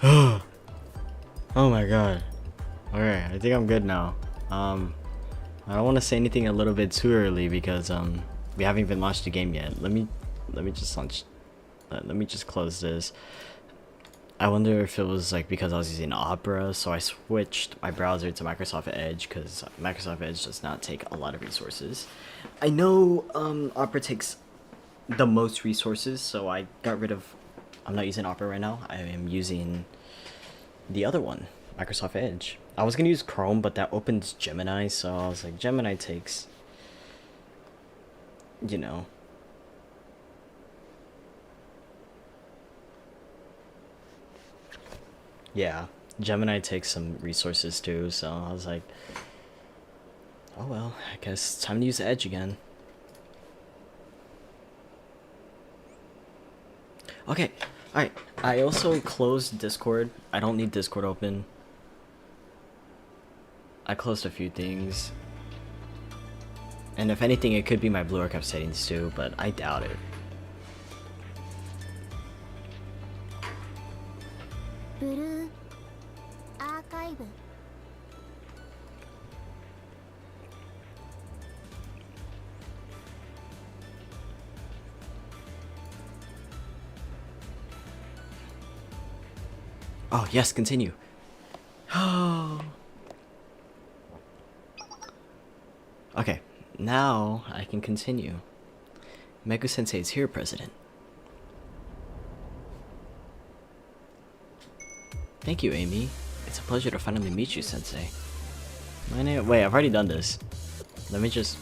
Oh my god. Okay, I think I'm good now. I don't want to say anything a little bit too early because we haven't even launched the game yet. Let me just launch. Let me just close this. I wonder if it was like because I was using Opera, so I switched my browser to Microsoft Edge because Microsoft Edge does not take a lot of resources. I know Opera takes the most resources, so I got rid of. I'm not using Opera right now. I am using the other one, Microsoft Edge. I was gonna use Chrome, but that opens Gemini, so I was like, Gemini takes, you know. Yeah, Gemini takes some resources too, so I was like, oh well, I guess it's time to use Edge again. Okay, alright. I also closed Discord. I don't need Discord open. I closed a few things. And if anything, it could be my Blue Archive settings too, but I doubt it. Blue Archive. Oh, yes, continue. Oh. Okay, now I can continue. Megu Sensei is here, President. Thank you, Amy. It's a pleasure to finally meet you, Sensei. My name. Wait, I've already done this. Let me just.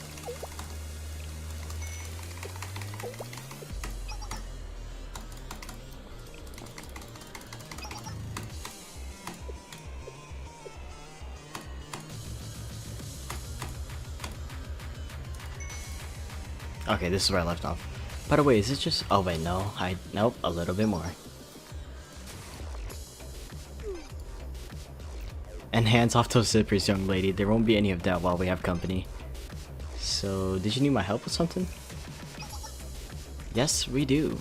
Okay, this is where I left off. By the way, is it just... Oh wait, no. Nope, a little bit more. And hands off those zippers, young lady. There won't be any of that while we have company. So, did you need my help with something? Yes, we do.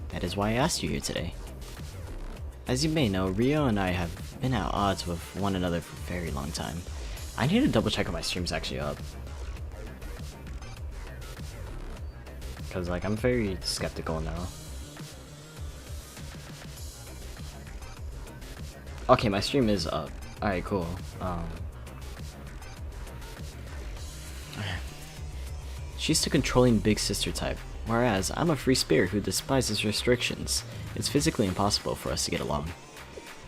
That is why I asked you here today. As you may know, Rio and I have been at odds with one another for a very long time. I need to double check if my stream's actually up. Because, like, I'm very skeptical now. Okay, my stream is up. Alright, cool. She's the controlling big sister type, whereas I'm a free spirit who despises restrictions. It's physically impossible for us to get along.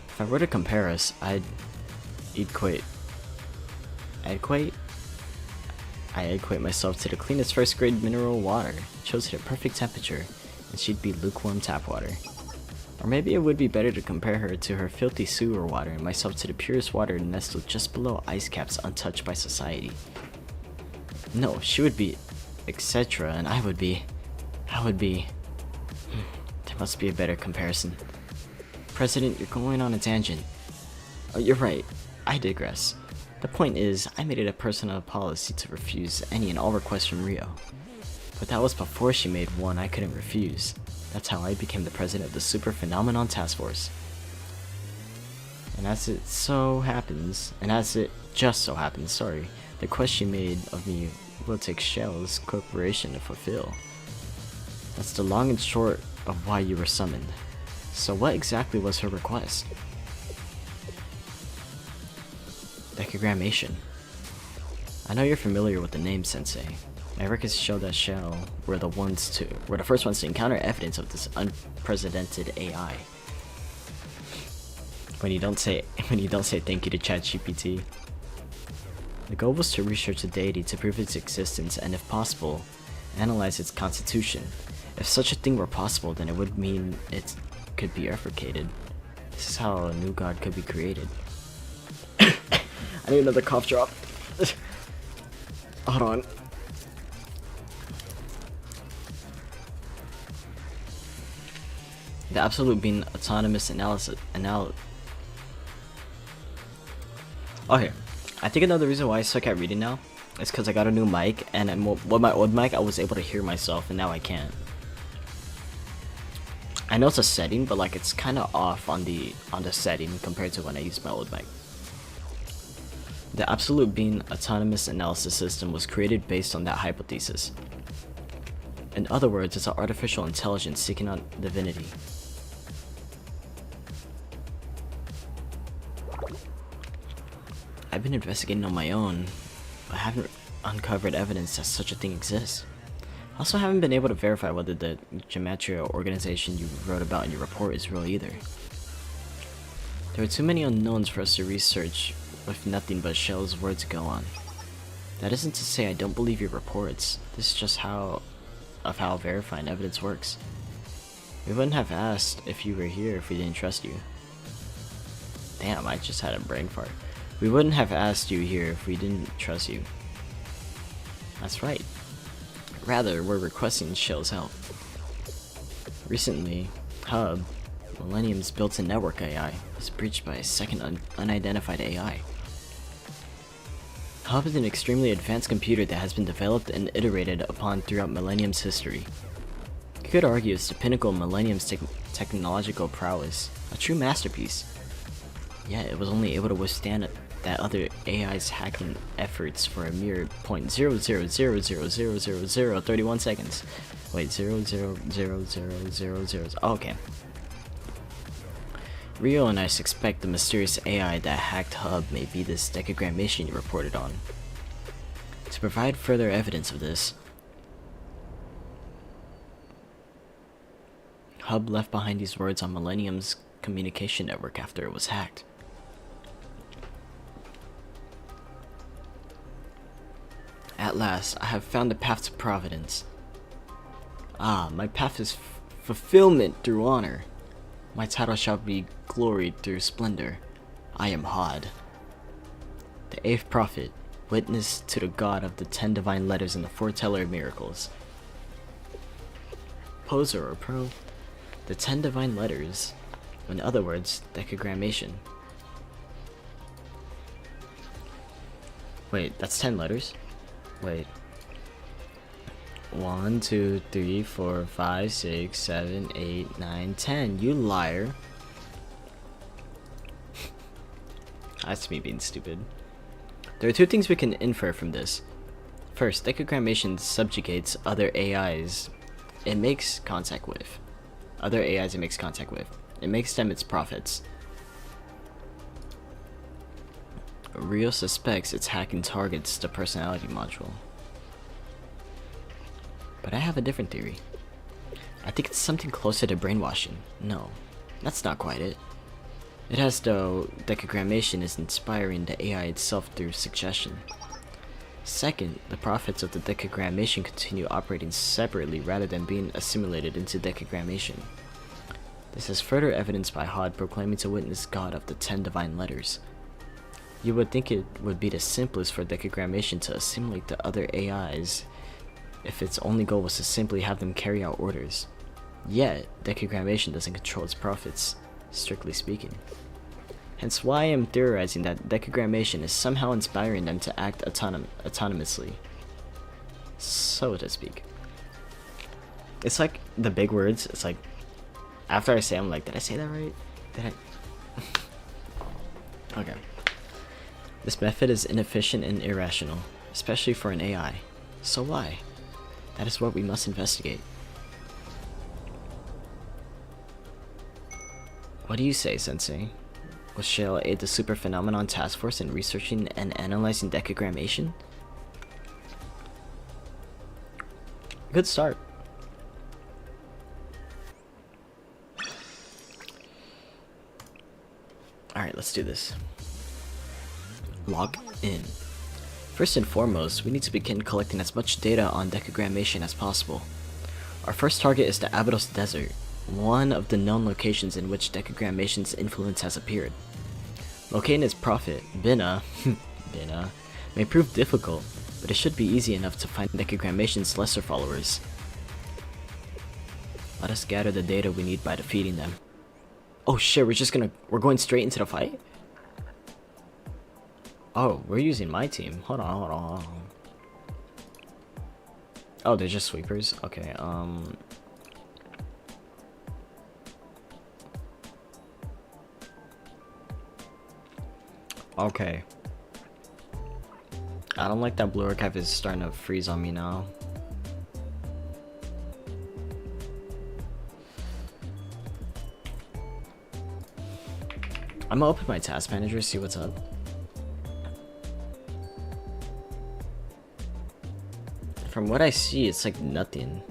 If I were to compare us, I'd equate myself to the cleanest first grade mineral water, chosen at perfect temperature, and she'd be lukewarm tap water. Or maybe it would be better to compare her to her filthy sewer water and myself to the purest water nestled just below ice caps untouched by society. No, she would be etc. and I would be... There must be a better comparison. President, you're going on a tangent. Oh, you're right. I digress. The point is, I made it a personal policy to refuse any and all requests from Rio. But that was before she made one I couldn't refuse. That's how I became the president of the Super Phenomenon Task Force. And as it just so happens, sorry, the request she made of me will take Shell's corporation to fulfill. That's the long and short of why you were summoned. So what exactly was her request? Decagrammation. I know you're familiar with the name, Sensei. My records show that Shell were the first ones to encounter evidence of this unprecedented AI. When you don't say thank you to ChatGPT. The goal was to research the deity to prove its existence and, if possible, analyze its constitution. If such a thing were possible, then it would mean it could be replicated. This is how a new god could be created. I need another cough drop. Hold on. The absolute being autonomous analysis. Okay, I think another reason why I suck at reading now is because I got a new mic, and with my old mic I was able to hear myself, and now I can't. I know it's a setting, but like it's kind of off on the setting compared to when I used my old mic. The absolute being autonomous analysis system was created based on that hypothesis. In other words, it's an artificial intelligence seeking out divinity. I've been investigating on my own, but haven't uncovered evidence that such a thing exists. I also haven't been able to verify whether the Gematria organization you wrote about in your report is real either. There are too many unknowns for us to research with nothing but Shell's word to go on. That isn't to say I don't believe your reports. This is just how verifying evidence works. We wouldn't have asked if you were here if we didn't trust you. Damn, I just had a brain fart. We wouldn't have asked you here if we didn't trust you. That's right. Rather, we're requesting Shell's help. Recently, Hub, Millennium's built-in network AI, was breached by a second unidentified AI. Hub is an extremely advanced computer that has been developed and iterated upon throughout Millennium's history. You could argue it's the pinnacle of Millennium's technological prowess, a true masterpiece. Yet it was only able to withstand that other AI's hacking efforts for a mere 0.000000031 seconds. Wait, 0.00000. Oh, okay. Rio and I suspect the mysterious AI that hacked Hub may be this decagram mission you reported on. To provide further evidence of this, Hub left behind these words on Millennium's communication network after it was hacked. At last, I have found the path to providence. Ah, my path is fulfillment through honor. My title shall be gloried through splendor. I am Hod, the 8th prophet, witness to the God of the 10 divine letters and the foreteller of miracles. Poser or pro? The 10 divine letters. In other words, decagrammation. Wait, that's 10 letters? Wait. 1, 2, 3, 4, 5, 6, 7, 8, 9, 10. You liar. That's me being stupid. There are two things we can infer from this. First, decagrammation subjugates other AIs it makes contact with. It makes them its prophets. Rio suspects it's hacking targets the personality module. But I have a different theory. I think it's something closer to brainwashing. No, that's not quite it. It has though decagrammation is inspiring the AI itself through suggestion. Second, the prophets of the decagrammation continue operating separately rather than being assimilated into decagrammation. This is further evidenced by Hod proclaiming to witness God of the 10 divine letters. You would think it would be the simplest for decagrammation to assimilate the other AIs if its only goal was to simply have them carry out orders. Yet, decagrammation doesn't control its prophets, strictly speaking. Hence why I am theorizing that decagrammation is somehow inspiring them to act autonomously, so to speak. It's like the big words, it's like, after I say I'm like, did I say that right? Did I? Okay. This method is inefficient and irrational, especially for an AI. So why? That is what we must investigate. What do you say, Sensei? Will Shale aid the Super Phenomenon Task Force in researching and analyzing decagrammation? Good start. Alright, let's do this. Log in. First and foremost, we need to begin collecting as much data on decagrammation as possible. Our first target is the Abydos Desert, one of the known locations in which decagrammation's influence has appeared. Locating its prophet, Bina, may prove difficult, but it should be easy enough to find decagrammation's lesser followers. Let us gather the data we need by defeating them. Oh shit, we're going straight into the fight? Oh, we're using my team. Hold on. Oh, they're just sweepers? Okay, Okay. I don't like that Blue Archive is starting to freeze on me now. I'm gonna open my task manager, see what's up. From what I see, it's like nothing.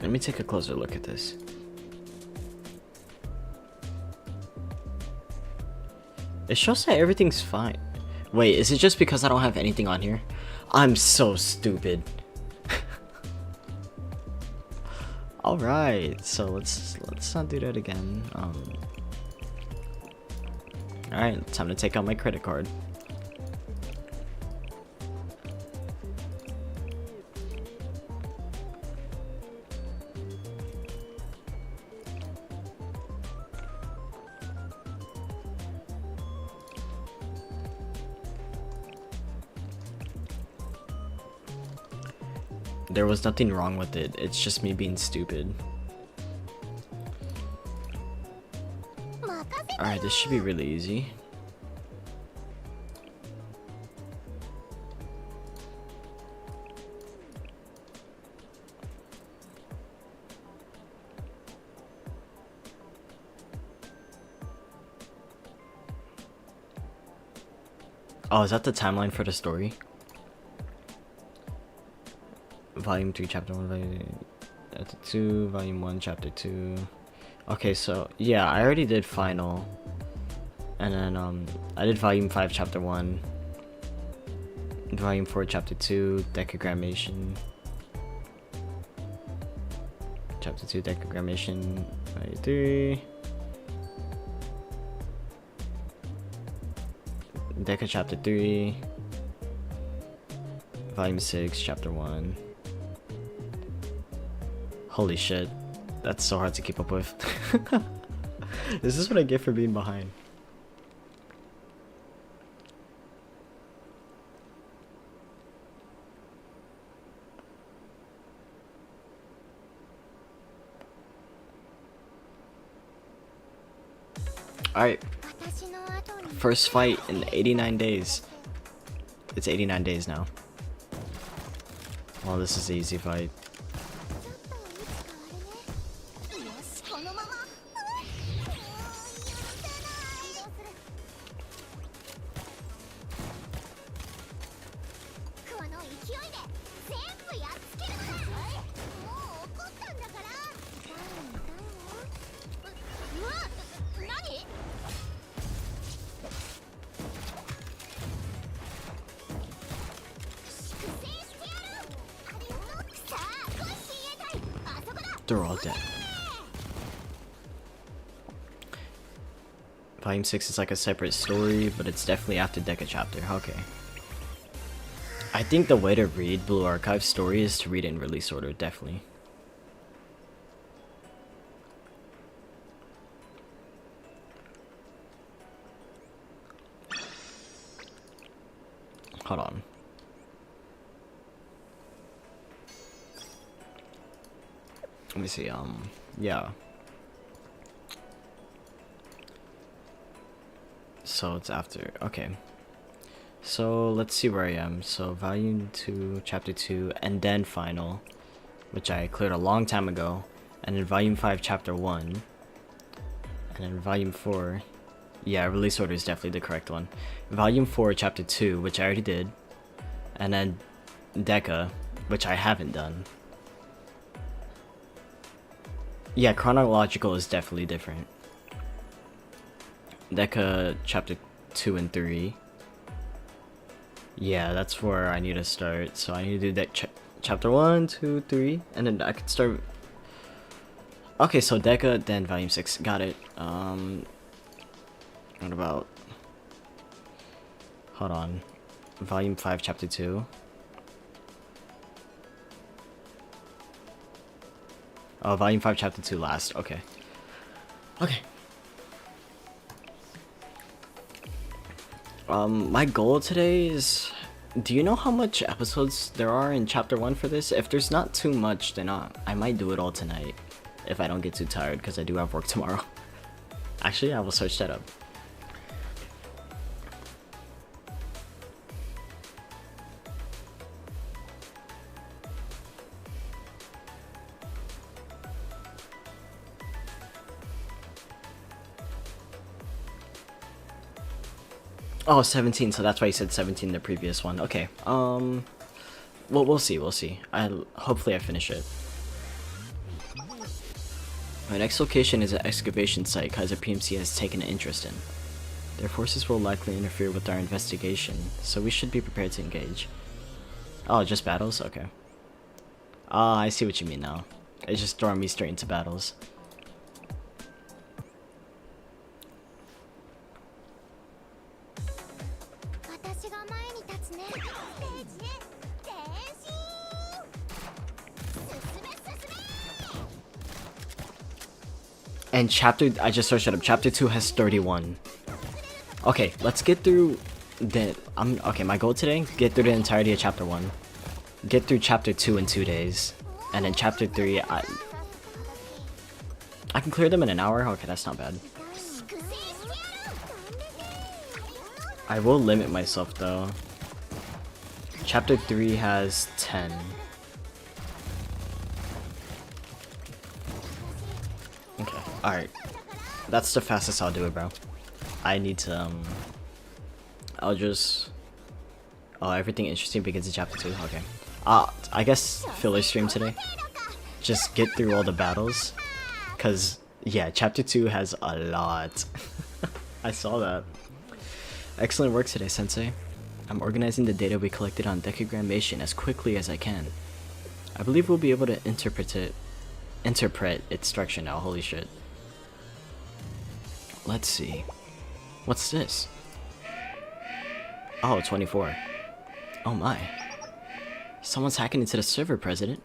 Let me take a closer look at this. It shows that everything's fine. Wait, is it just because I don't have anything on here? I'm so stupid. Alright, so let's not do that again. Alright, time to take out my credit card. There was nothing wrong with it, it's just me being stupid. Alright, this should be really easy. Oh, is that the timeline for the story? Volume 3, Chapter 1, Volume 2, Volume 1, Chapter 2. Okay, so, yeah, I already did Final. And then, I did Volume 5, Chapter 1. Volume 4, Chapter 2, Decagrammation. Chapter 2, Decagrammation. Volume 3. Deca Chapter 3. Volume 6, Chapter 1. Holy shit. That's so hard to keep up with. Is this what I get for being behind? Alright. First fight in 89 days. It's 89 days now. Well, this is an easy fight. They're all dead. Volume 6 is like a separate story, but it's definitely after Deca Chapter. Okay. I think the way to read Blue Archive story is to read it in release order, definitely. Hold on. Let me see, yeah. So it's after, okay. So let's see where I am. So Volume 2, Chapter 2, and then Final, which I cleared a long time ago. And then Volume 5, Chapter 1. And then Volume 4, yeah, release order is definitely the correct one. Volume 4, Chapter 2, which I already did. And then Deca, which I haven't done. Yeah, chronological is definitely different. Deca Chapter 2 and 3. Yeah, that's where I need to start. So I need to do that Chapter 1, 2, 3, and then I could start. Okay, so Deca, then Volume 6. Got it. What about... Hold on. Volume 5, Chapter 2. Oh, Volume 5, Chapter 2 last. Okay. Okay. My goal today is... Do you know how much episodes there are in chapter 1 for this? If there's not too much, then I might do it all tonight. If I don't get too tired, because I do have work tomorrow. Actually, I will search that up. Oh, 17, so that's why you said 17 in the previous one. Okay, well, we'll see. Hopefully I finish it. My next location is an excavation site Kaiser PMC has taken an interest in. Their forces will likely interfere with our investigation, so we should be prepared to engage. Oh, just battles? Okay. I see what you mean now. It's just throwing me straight into battles. And I just searched it up, chapter 2 has 31. Okay, let's get through okay, my goal today, get through the entirety of chapter 1. Get through chapter 2 in 2 days. And then chapter 3, I can clear them in an hour? Okay, that's not bad. I will limit myself though. Chapter 3 has 10. Okay, alright. That's the fastest I'll do it, bro. I need to, I'll just... Oh, everything interesting begins in chapter 2? Okay. I guess filler stream today. Just get through all the battles. Cause, yeah, chapter 2 has a lot. I saw that. Excellent work today, Sensei. I'm organizing the data we collected on decagrammation as quickly as I can. I believe we'll be able to interpret its structure now. Holy shit. Let's see. What's this? Oh, 24. Oh my. Someone's hacking into the server, President.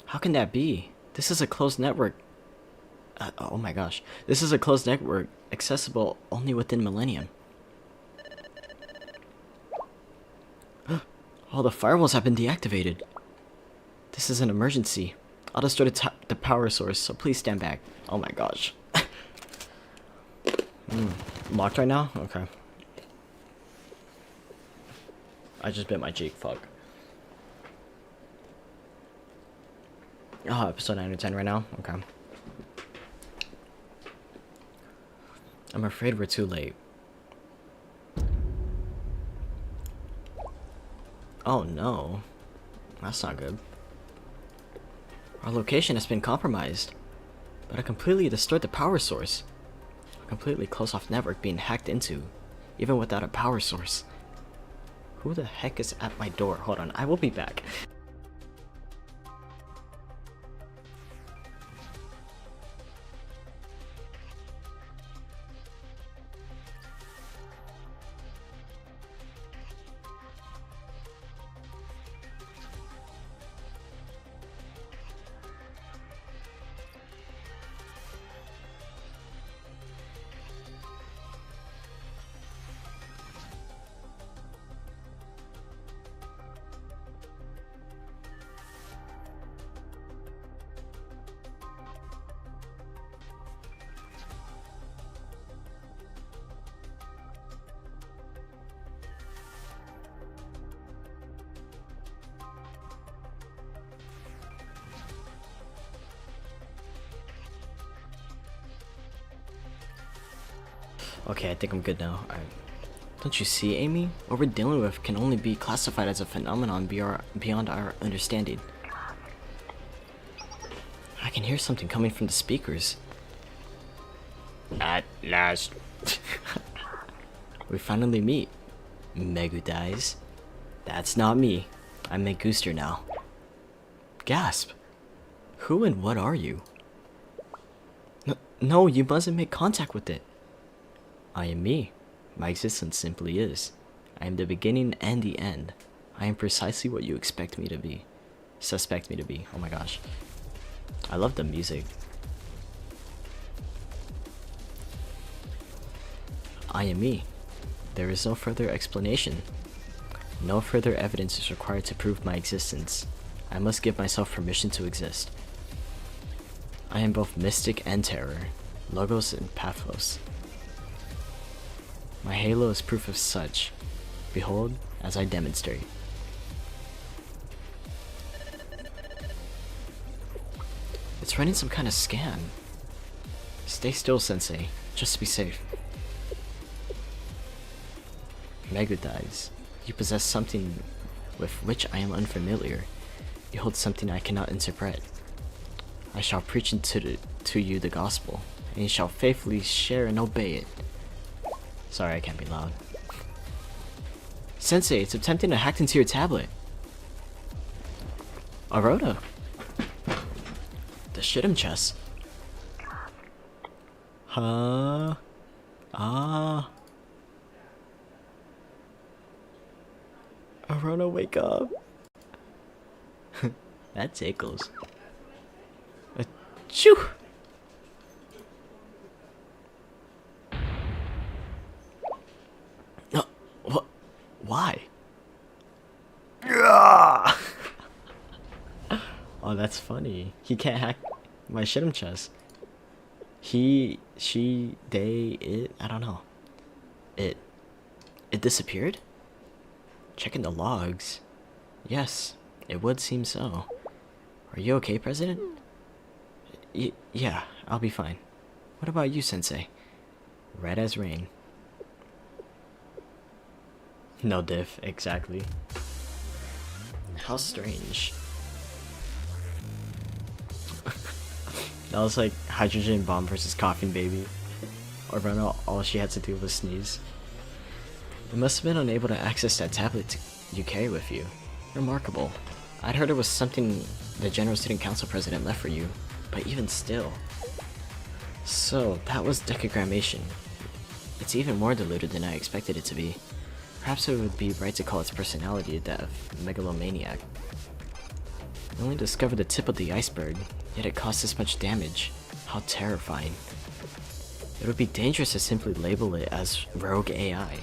How can that be? This is a closed network. Oh my gosh. This is a closed network, accessible only within Millennium. All the firewalls have been deactivated. This is an emergency. I'll destroy the power source, so please stand back. Oh my gosh. Locked right now? Okay. I just bit my cheek, fuck. Oh, episode 9 or 10 right now? Okay. I'm afraid we're too late. Oh no. That's not good. Our location has been compromised, but I completely destroyed the power source. A completely closed-off network being hacked into, even without a power source. Who the heck is at my door? Hold on, I will be back. Okay, I think I'm good now. Alright. Don't you see, Amy? What we're dealing with can only be classified as a phenomenon beyond our understanding. I can hear something coming from the speakers. At last. We finally meet. Megu dies. That's not me. I'm Megooster now. Gasp. Who and what are you? No, you mustn't make contact with it. I am me. My existence simply is. I am the beginning and the end. I am precisely what you expect me to be. Suspect me to be. Oh my gosh. I love the music. I am me. There is no further explanation. No further evidence is required to prove my existence. I must give myself permission to exist. I am both mystic and terror, logos and pathos. My halo is proof of such. Behold, as I demonstrate. It's running some kind of scan. Stay still, Sensei, just to be safe. Megadize, you possess something with which I am unfamiliar. You hold something I cannot interpret. I shall preach to you the gospel, and you shall faithfully share and obey it. Sorry, I can't be loud. Sensei, it's attempting to hack into your tablet. Aroda. The shitum chest. Huh? Ah. Aroda, wake up. That tickles. Achoo! No, what? Why? Oh, that's funny. He can't hack my shitum chest. He, she, they, it, I don't know. It disappeared? Checking the logs. Yes, it would seem so. Are you okay, President? Yeah, I'll be fine. What about you, Sensei? Red as rain. No diff, exactly. How strange. That was like hydrogen bomb versus coughing baby. Or Rona, all she had to do was sneeze. You must have been unable to access that tablet you carry with you. Remarkable. I'd heard it was something the General Student Council President left for you, but even still. So, that was decagrammation. It's even more diluted than I expected it to be. Perhaps it would be right to call its personality that of megalomaniac. We only discovered the tip of the iceberg, yet it caused this much damage. How terrifying. It would be dangerous to simply label it as rogue AI.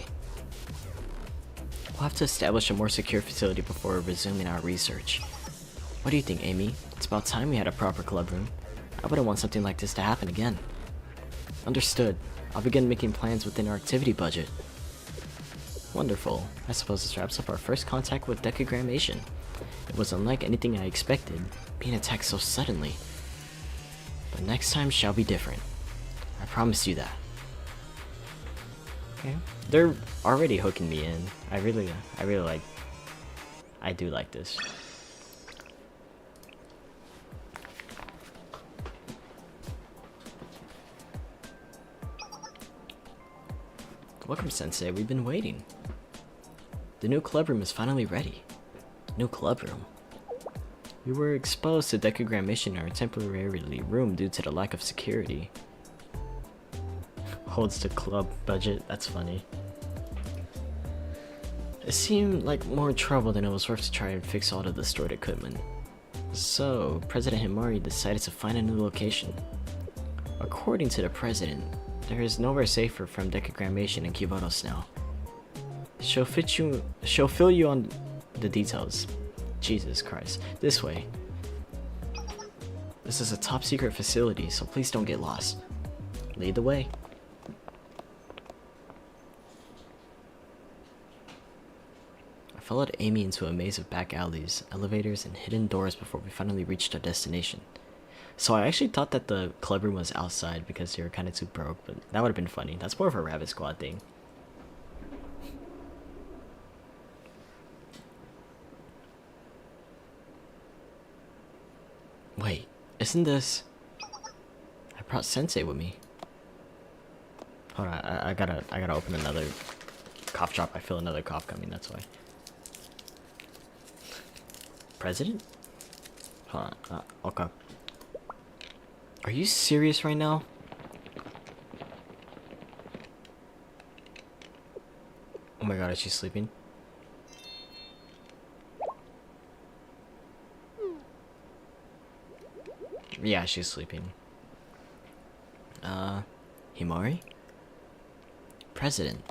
We'll have to establish a more secure facility before resuming our research. What do you think, Amy? It's about time we had a proper club room. I wouldn't want something like this to happen again. Understood. I'll begin making plans within our activity budget. Wonderful. I suppose this wraps up our first contact with decagrammation. It was unlike anything I expected, being attacked so suddenly. But next time shall be different. I promise you that. Okay. They're already hooking me in. I really like. I do like this. Welcome, Sensei. We've been waiting. The new club room is finally ready. New club room. We were exposed to decagrammation in our temporarily room due to the lack of security. Holds the club budget. That's funny. It seemed like more trouble than it was worth to try and fix all of the stored equipment. So, President Himari decided to find a new location. According to the president, there is nowhere safer from decagrammation in Kibonos now. She'll fill you on the details. Jesus Christ. This way. This is a top secret facility, so please don't get lost. Lead the way. I followed Amy into a maze of back alleys, elevators, and hidden doors before we finally reached our destination. So I actually thought that the club room was outside because they were kind of too broke, but that would have been funny. That's more of a Rabbit Squad thing. Wait, isn't this... I brought Sensei with me. Hold on, I gotta open another cough drop. I feel another cough coming, that's why. President? Hold on, okay. Are you serious right now? Oh my god, is she sleeping? Yeah, she's sleeping. Himari? President.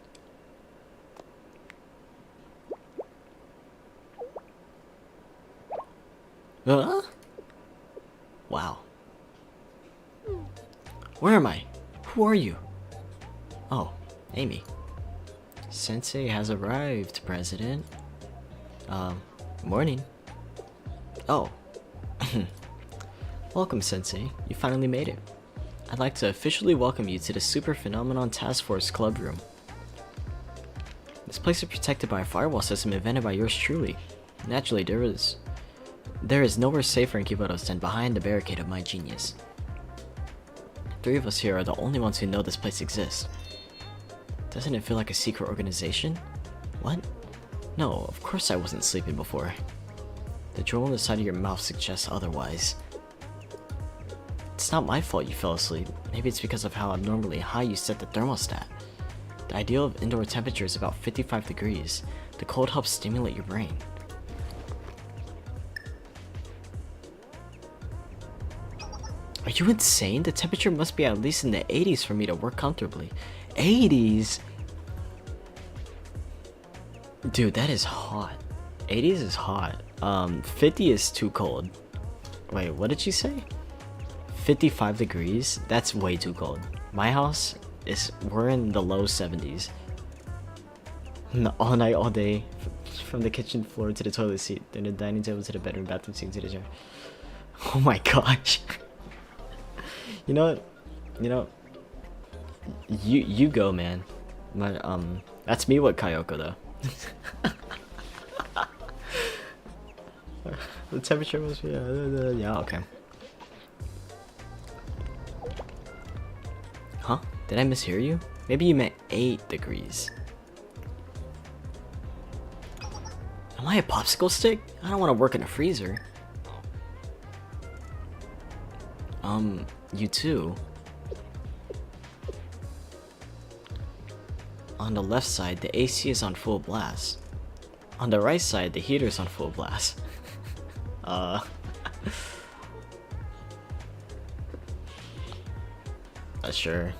Huh? Wow. Where am I? Who are you? Oh, Amy. Sensei has arrived, President. Morning. Oh. Welcome, Sensei. You finally made it. I'd like to officially welcome you to the Super Phenomenon Task Force Club Room. This place is protected by a firewall system invented by yours truly. Naturally, there is nowhere safer in Kibotos than behind the barricade of my genius. 3 of us here are the only ones who know this place exists. Doesn't it feel like a secret organization? What? No, of course I wasn't sleeping before. The drool on the side of your mouth suggests otherwise. It's not my fault you fell asleep. Maybe it's because of how abnormally high you set the thermostat. The ideal of indoor temperature is about 55 degrees. The cold helps stimulate your brain. Are you insane? The temperature must be at least in the 80s for me to work comfortably. 80s? Dude, that is hot. 80s is hot. 50 is too cold. Wait, what did you say? 55 degrees? That's way too cold. My house we're in the low 70s. All night, all day. From the kitchen floor to the toilet seat, then the dining table to the bedroom, bathroom sink to the chair. Oh my gosh. You know what? You go, man. But that's me with Kayoko though. The temperature must be yeah, okay. Huh? Did I mishear you? Maybe you meant 8 degrees. Am I a popsicle stick? I don't want to work in a freezer. You too. On the left side, the AC is on full blast. On the right side, the heater is on full blast. Sure.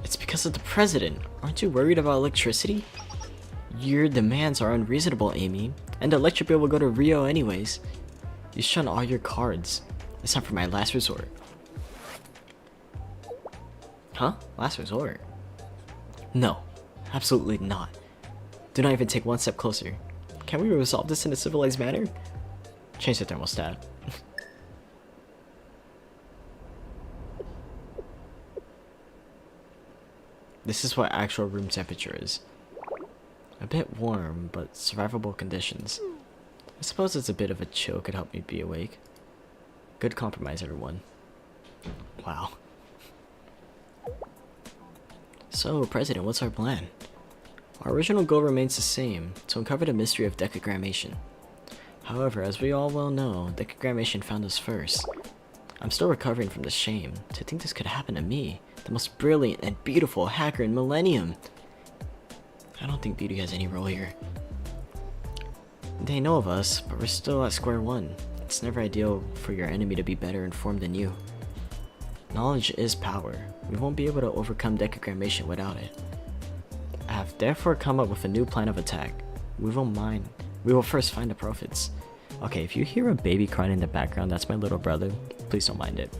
It's because of the president. Aren't you worried about electricity? Your demands are unreasonable, Amy. And the electric bill will go to Rio anyways. You shun all your cards. It's time for my last resort. Huh? Last resort? No. Absolutely not. Do not even take one step closer. Can we resolve this in a civilized manner? Change the thermostat. This is what actual room temperature is. A bit warm, but survivable conditions. I suppose it's a bit of a chill could help me be awake. Good compromise, everyone. Wow. So, President, what's our plan? Our original goal remains the same, to uncover the mystery of decagrammation. However, as we all well know, decagrammation found us first. I'm still recovering from the shame. To think this could happen to me, the most brilliant and beautiful hacker in Millennium. I don't think beauty has any role here. They know of us, but we're still at square one. It's never ideal for your enemy to be better informed than you. Knowledge is power. We won't be able to overcome decagrammation without it. I have therefore come up with a new plan of attack. We will first find the prophets. Okay, if you hear a baby crying in the background, that's my little brother. Please don't mind it.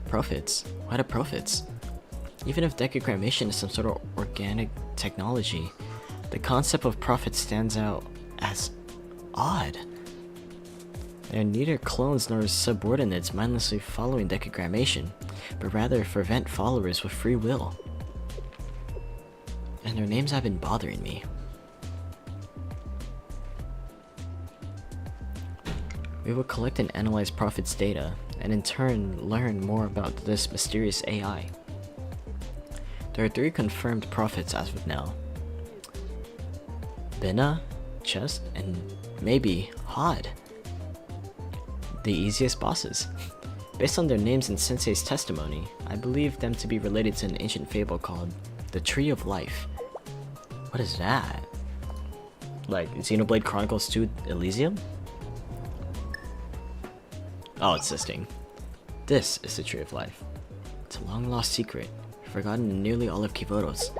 Prophets? Why the prophets? Even if decagrammation is some sort of organic technology, the concept of prophets stands out as odd. They are neither clones nor subordinates mindlessly following decagrammation, but rather fervent followers with free will. And their names have been bothering me. We will collect and analyze Prophet's data, and in turn learn more about this mysterious AI. There are 3 confirmed Prophets as of now. Bina, Chest, and maybe Hod. The easiest bosses. Based on their names and Sensei's testimony, I believe them to be related to an ancient fable called the Tree of Life. What is that? Like Xenoblade Chronicles 2 Elysium? Oh, it's this thing. This is the Tree of Life. It's a long-lost secret, forgotten in nearly all of Kibotos.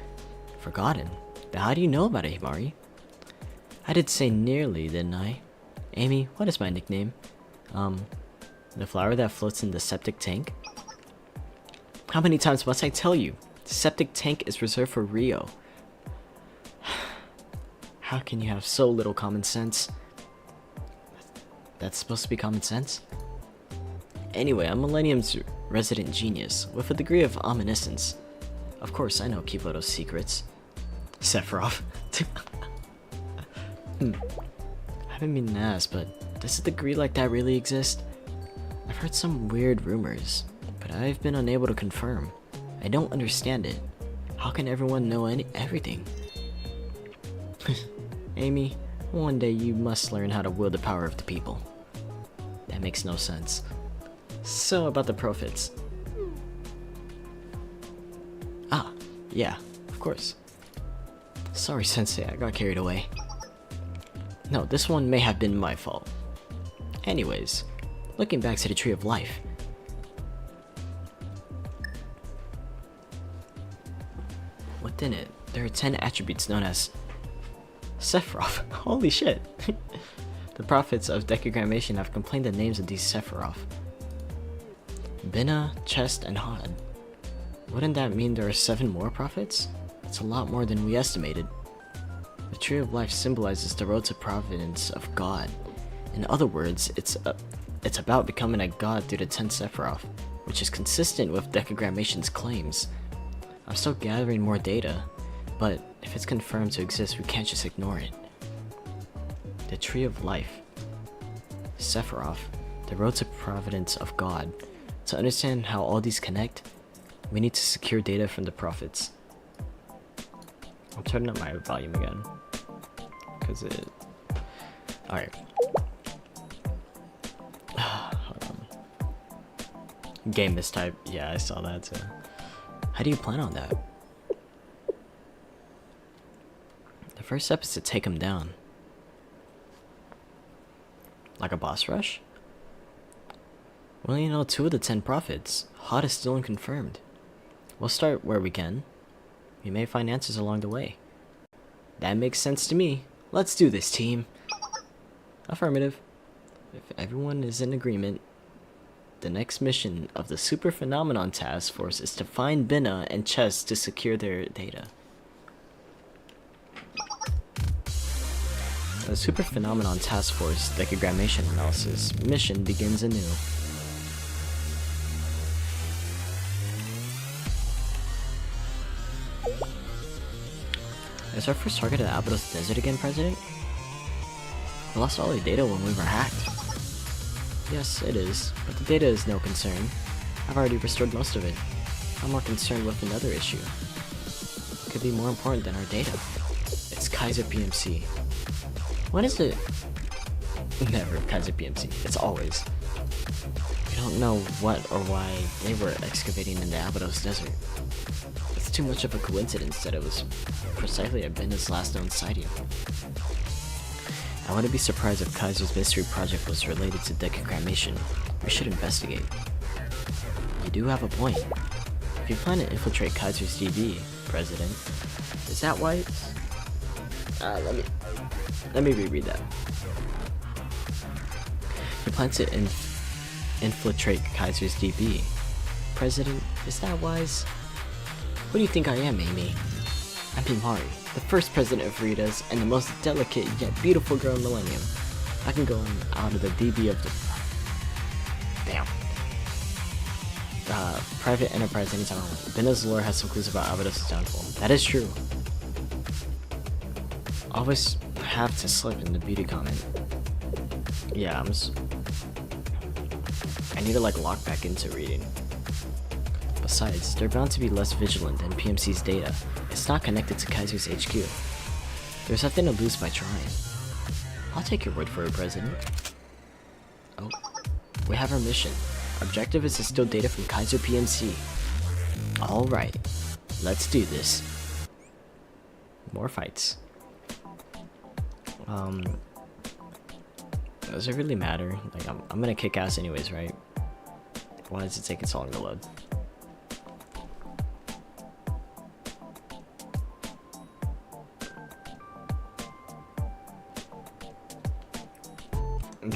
Forgotten? Then how do you know about it, Himari? I did say nearly, didn't I? Amy, what is my nickname? The flower that floats in the septic tank? How many times must I tell you? The septic tank is reserved for Rio. How can you have so little common sense? That's supposed to be common sense? Anyway, I'm Millennium's resident genius, with a degree of omniscience. Of course, I know Kivoto's secrets. Sephiroth. I haven't been asked, but does a degree like that really exist? I've heard some weird rumors, but I've been unable to confirm. I don't understand it. How can everyone know everything? Amy, one day you must learn how to wield the power of the people. That makes no sense. So, about the profits. Ah, yeah, of course. Sorry, Sensei, I got carried away. No, this one may have been my fault. Anyways, looking back to the Tree of Life. Within it, there are 10 attributes known as Sephiroth. Holy shit. The prophets of decagrammation have complained the names of these Sephiroth. Binna, Chest, and Hod. Wouldn't that mean there are 7 more prophets? It's a lot more than we estimated. The Tree of Life symbolizes the road to providence of God. In other words, it's about becoming a god through the 10 Sephiroth, which is consistent with decagrammation's claims. I'm still gathering more data, but if it's confirmed to exist, we can't just ignore it. The Tree of Life. Sephiroth, the road to providence of God. To understand how all these connect, we need to secure data from the prophets. I'm turning up my volume again. Cause it... Alright. Hold on. Game mistype. Yeah, I saw that too. How do you plan on that? The first step is to take him down. Like a boss rush? Well, you know, 2 of the 10 prophets. Hod is still unconfirmed. We'll start where we can. We may find answers along the way. That makes sense to me. Let's do this, team. Affirmative. If everyone is in agreement, the next mission of the Super Phenomenon Task Force is to find Binna and Chess to secure their data. The Super Phenomenon Task Force decagrammation analysis mission begins anew. Is our first target at Abydos Desert again, President? We lost all the data when we were hacked. Yes, it is, but the data is no concern. I've already restored most of it. I'm more concerned with another issue. It could be more important than our data. It's Kaiser PMC. When is it? Never Kaiser PMC. It's always. We don't know what or why they were excavating in the Abydos Desert. It's too much of a coincidence that it was precisely at Binna's last known sighting. I wouldn't be surprised if Kaiser's mystery project was related to decagrammation. We should investigate. You do have a point. If you plan to infiltrate Kaiser's DB, President, is that why? Let me reread that. You plan to infiltrate Kaiser's DB, President, is that wise? What do you think I am, Amy? I'm Himari, the first president of Rita's and the most delicate yet beautiful girl in Millennium. I can go out of the DB of the... Damn. Private enterprise anytime. Binna's lore has some clues about Abydos' downfall. That is true. Always have to slip in the beauty comment. Yeah, I need to like lock back into reading. Besides, they're bound to be less vigilant than PMC's data. It's not connected to Kaiser's HQ. There's nothing to lose by trying. I'll take your word for it, President. Oh, we have our mission. Objective is to steal data from Kaiser PMC. Alright, let's do this. More fights. Does it really matter? Like, I'm gonna kick ass anyways, right? Why is it taking so long to load?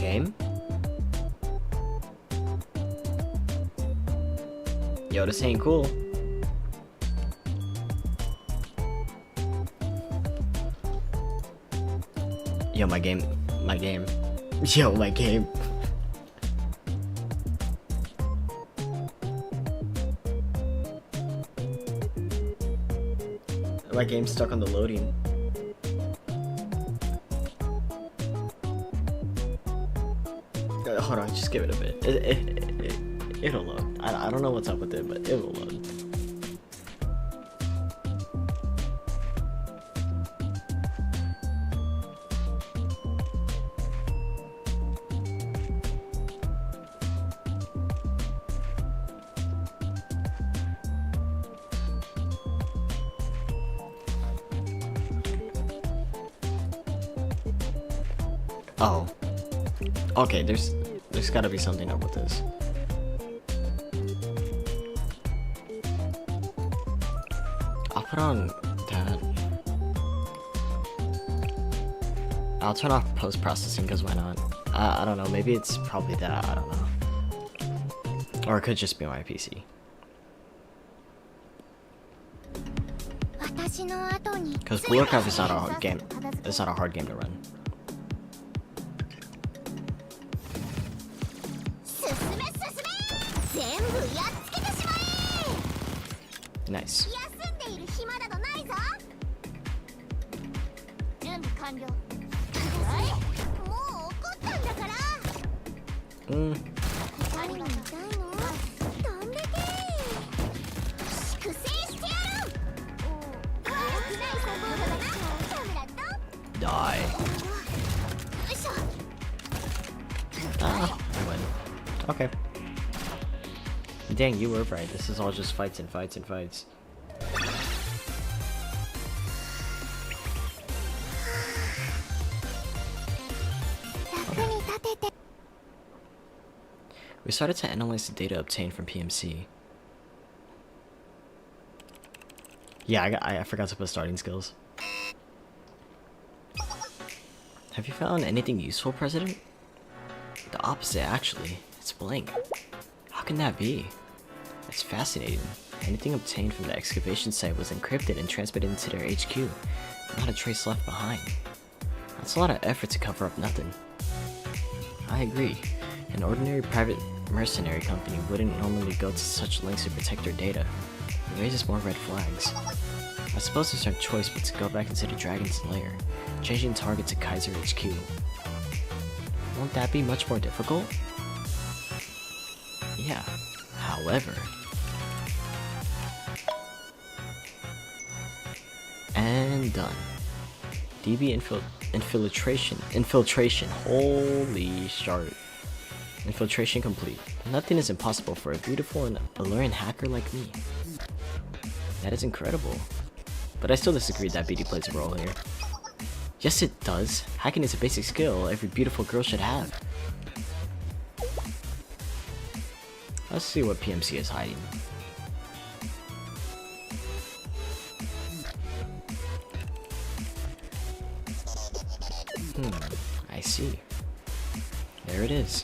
game? Yo, this ain't cool. Yo, my game. Yo, my game. My game's stuck on the loading. Hold on, just give it a bit. It'll load. I don't know what's up with it, but it will load. Oh. Okay, there's gotta be something up with this. I'll put on that. I'll turn off post-processing, because why not? I don't know, maybe it's probably that, I don't know. Or it could just be my PC. Because Warcraft is not a hard game. It's not a hard game to run. Nice. Die. Ah, I win. Okay. Dang, you were right. This is all just fights and fights and fights. We started to analyze the data obtained from PMC. Yeah, I forgot to put starting skills. Have you found anything useful, President? The opposite, actually. It's blank. How can that be? It's fascinating. Anything obtained from the excavation site was encrypted and transmitted into their HQ. Not a trace left behind. That's a lot of effort to cover up nothing. I agree. An ordinary private mercenary company wouldn't normally go to such lengths to protect their data. It raises more red flags. I suppose there's no choice but to go back into the Dragon's Lair, changing target to Kaiser HQ. Won't that be much more difficult? Yeah, however... And done. DB infiltration, holy shart. Infiltration complete. Nothing is impossible for a beautiful and alluring hacker like me. That is incredible. But I still disagree that BD plays a role here. Yes it does. Hacking is a basic skill every beautiful girl should have. Let's see what PMC is hiding. I see. There it is.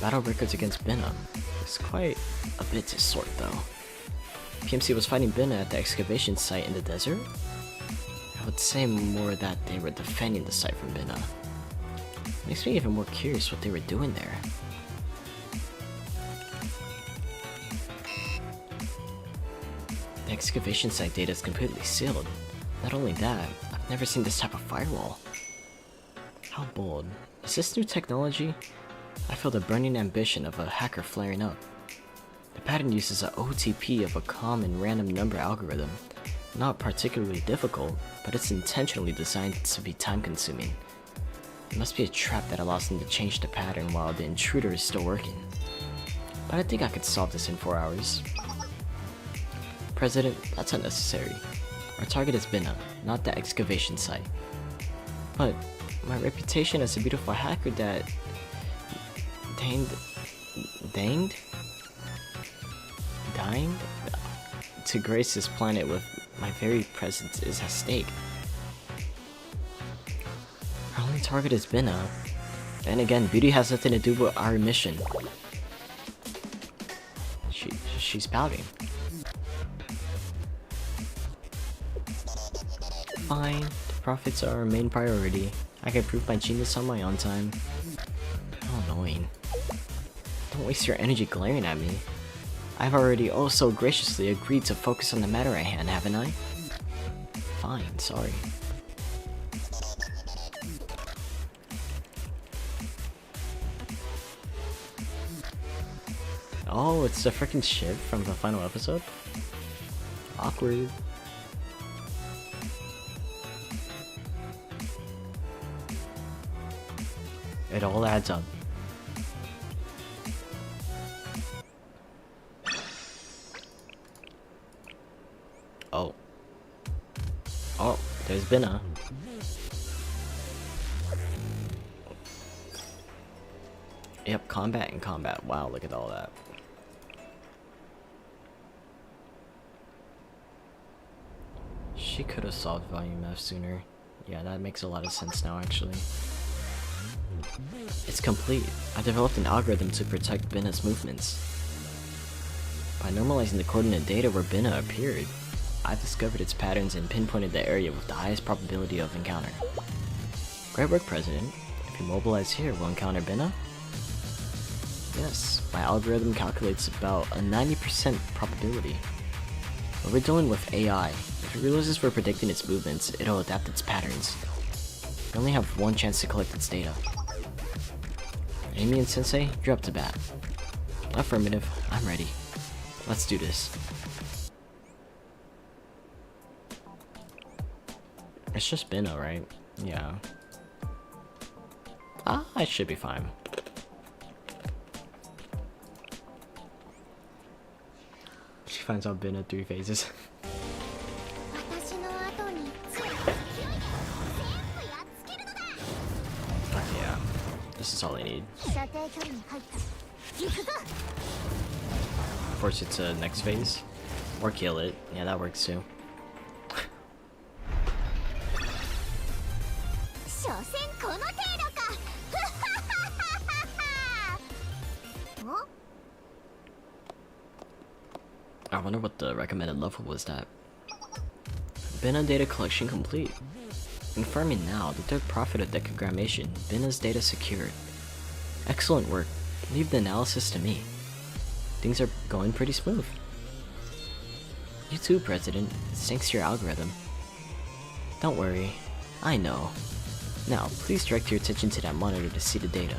Battle records against Bina. It's quite a bit to sort though. PMC was fighting Bina at the excavation site in the desert? I would say more that they were defending the site from Bina. Makes me even more curious what they were doing there. The excavation site data is completely sealed. Not only that, I've never seen this type of firewall. How bold. Is this new technology? I feel the burning ambition of a hacker flaring up. The pattern uses an OTP of a common random number algorithm. Not particularly difficult, but it's intentionally designed to be time-consuming. It must be a trap that allows them to change the pattern while the intruder is still working. But I think I could solve this in 4 hours. President, that's unnecessary. Our target is Bina, not the excavation site. But my reputation as a beautiful hacker that danged to grace this planet with my very presence is at stake. Our only target is Bina, And again, beauty has nothing to do with our mission. She's pouting. Fine, the profits are our main priority. I can prove my genius on my own time. How annoying. Don't waste your energy glaring at me. I've already oh so graciously agreed to focus on the matter at hand, haven't I? Fine, sorry. Oh, it's the freaking ship from the final episode? Awkward. It all adds up. Oh. Oh, there's Binna. Yep, combat and combat. Wow, look at all that. She could have solved volume F sooner. Yeah, that makes a lot of sense now, actually. It's complete. I developed an algorithm to protect Binna's movements. By normalizing the coordinate data where Binna appeared, I discovered its patterns and pinpointed the area with the highest probability of encounter. Great work, President. If you mobilize here, we'll encounter Binna? Yes, my algorithm calculates about a 90% probability. But we're dealing with AI. If it realizes we're predicting its movements, it'll adapt its patterns. We only have one chance to collect its data. Amy and Sensei, you're up to bat. Affirmative, I'm ready. Let's do this. It's just Binna, right? Yeah. I should be fine. She finds out Binna 3 phases. Yeah, this is all I need. Force it to next phase. Or kill it. Yeah, that works too. I wonder what the recommended level was that. Binna data collection complete. Confirming now, the third prophet of decagrammation, Binna's data secured. Excellent work. Leave the analysis to me. Things are going pretty smooth. You too, President. It's thanks to your algorithm. Don't worry. I know. Now, please direct your attention to that monitor to see the data.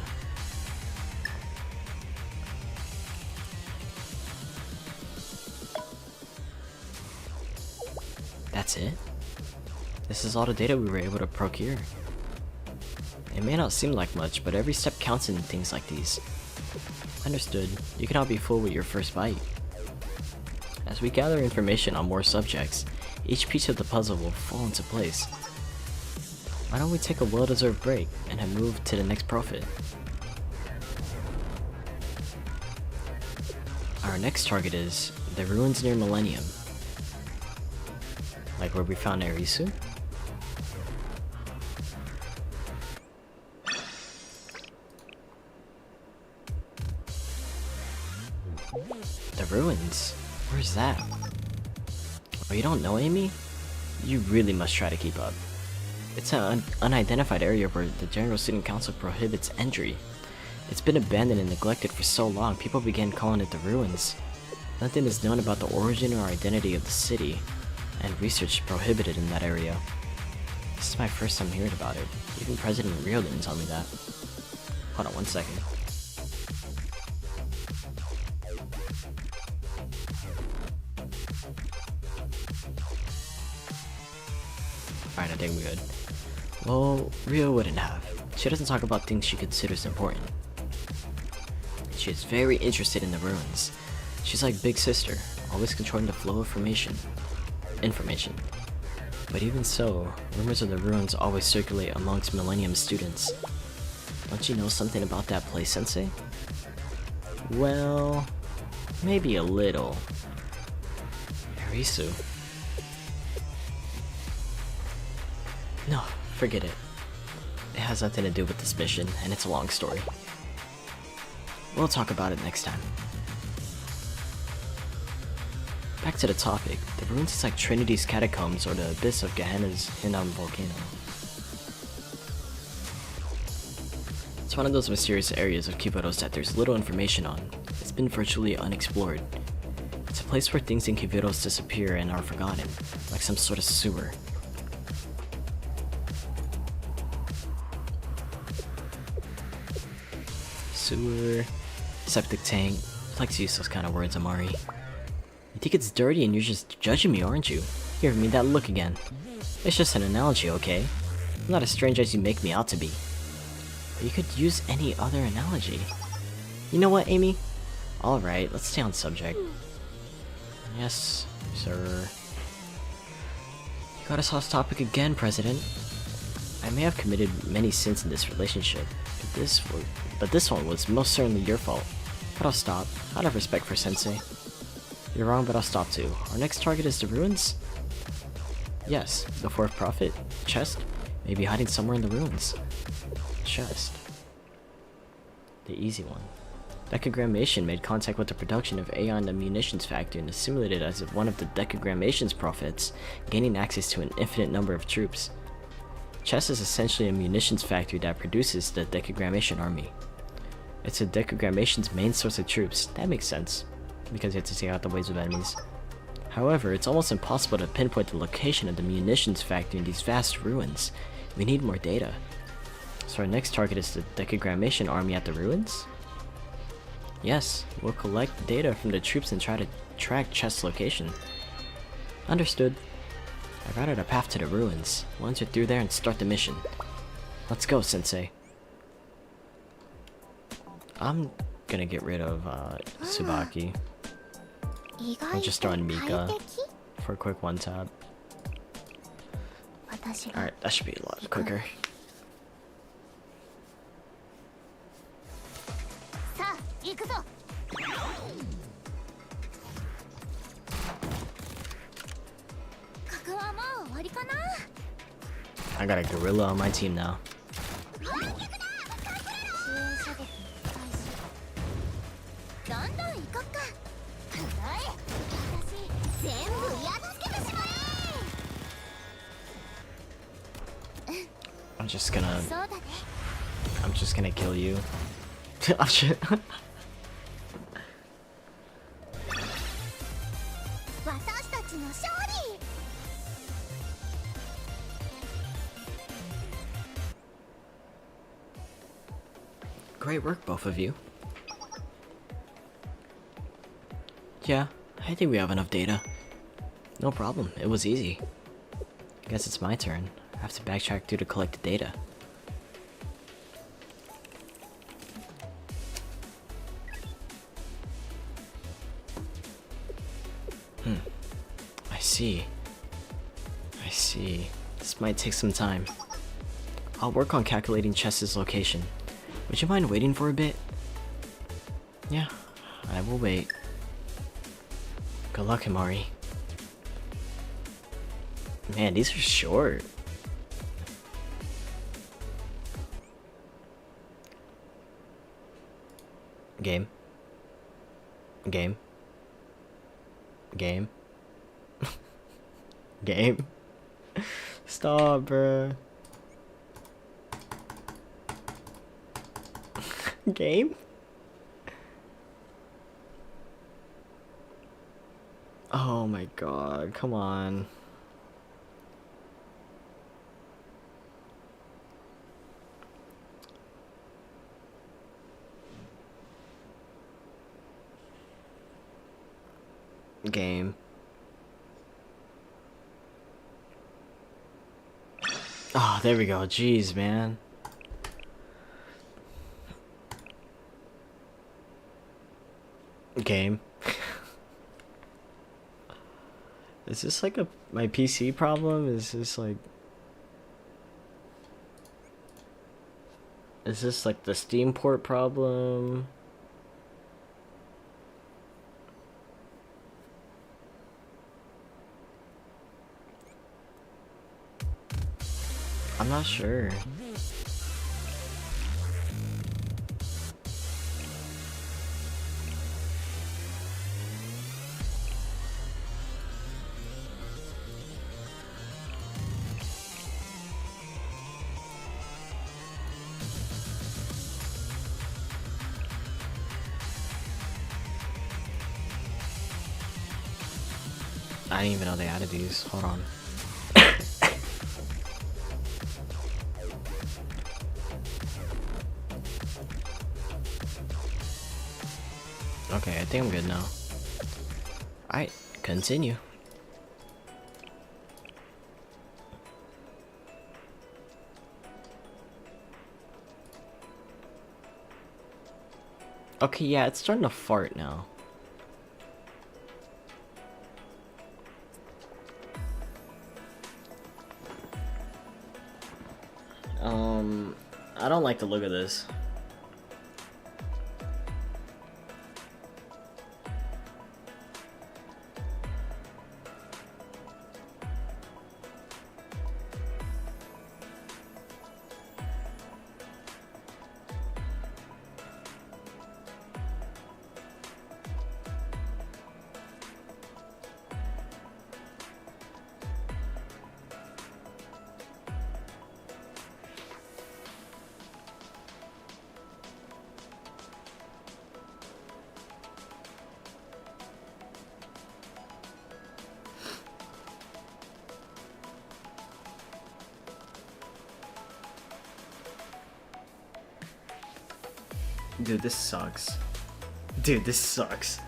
That's it? This is all the data we were able to procure. It may not seem like much, but every step counts in things like these. Understood. You cannot be fooled with your first bite. As we gather information on more subjects, each piece of the puzzle will fall into place. Why don't we take a well-deserved break and then move to the next prophet? Our next target is the ruins near Millennium. Like where we found Erisu? The ruins? Where's that? Oh, you don't know, Amy? You really must try to keep up. It's an unidentified area where the General Student Council prohibits entry. It's been abandoned and neglected for so long, people began calling it the ruins. Nothing is known about the origin or identity of the city, and research prohibited in that area. This is my first time hearing about it. Even President Rio didn't tell me that. Hold on one second. Alright, I think we're good. Well, Rio wouldn't have. She doesn't talk about things she considers important. She is very interested in the ruins. She's like Big Sister, always controlling the flow of information. But even so, rumors of the ruins always circulate amongst Millennium students. Don't you know something about that place, Sensei? Well, maybe a little. Erisu. No, forget it. it has nothing to do with this mission, and it's a long story. We'll talk about it next time. Back to the topic, the ruins is like Trinity's catacombs or the abyss of Gehenna's Hinam volcano. It's one of those mysterious areas of Kivaros that there's little information on. It's been virtually unexplored. It's a place where things in Kivaros disappear and are forgotten, like some sort of sewer. Sewer, septic tank. I like to use those kind of words, Amari. You think it's dirty and you're just judging me, aren't you? Give me that look again. It's just an analogy, okay? I'm not as strange as you make me out to be. But you could use any other analogy. You know what, Amy? Alright, let's stay on subject. Yes, sir. You got us off topic again, President. I may have committed many sins in this relationship, but this one was most certainly your fault. But I'll stop, out of respect for Sensei. You're wrong, but I'll stop too. Our next target is the ruins? Yes, the fourth prophet. Chest? Maybe hiding somewhere in the ruins. Chest. The easy one. Decagrammation made contact with the production of Aeon the munitions factory and assimilated as one of the Decagrammation's prophets, gaining access to an infinite number of troops. Chess is essentially a munitions factory that produces the Decagrammation army. It's a Decagrammation's main source of troops. That makes sense, because you have to take out the waves of enemies. However, it's almost impossible to pinpoint the location of the munitions factory in these vast ruins. We need more data. So our next target is the Decagrammation army at the ruins? Yes, we'll collect the data from the troops and try to track Chess' location. Understood. I routed a path to the ruins. Once you're through there and start the mission. Let's go, Sensei. I'm gonna get rid of Tsubaki. I'll just throw in Mika for a quick one tap. Alright, that should be a lot quicker. I got a gorilla on my team now. I'm just gonna kill you. Oh shit. Great work, both of you. Yeah, I think we have enough data. No problem, it was easy. Guess it's my turn. I have to backtrack through to collect the data. I see. This might take some time. I'll work on calculating Chess's location. Would you mind waiting for a bit? Yeah, I will wait. Good luck, Himari. Man, these are short. Game. Game. Game. Game. Stop, bruh. Game? Oh my god, come on. Game. Oh, there we go. Jeez, man. Game. Is this like my PC problem? Is this like the Steam port problem? I'm not sure. I didn't even know they added these. Hold on. Okay, I think I'm good now. Alright, continue. Okay, yeah, it's starting to fart now. I don't like the look of this. Dude, this sucks. Dude, this sucks.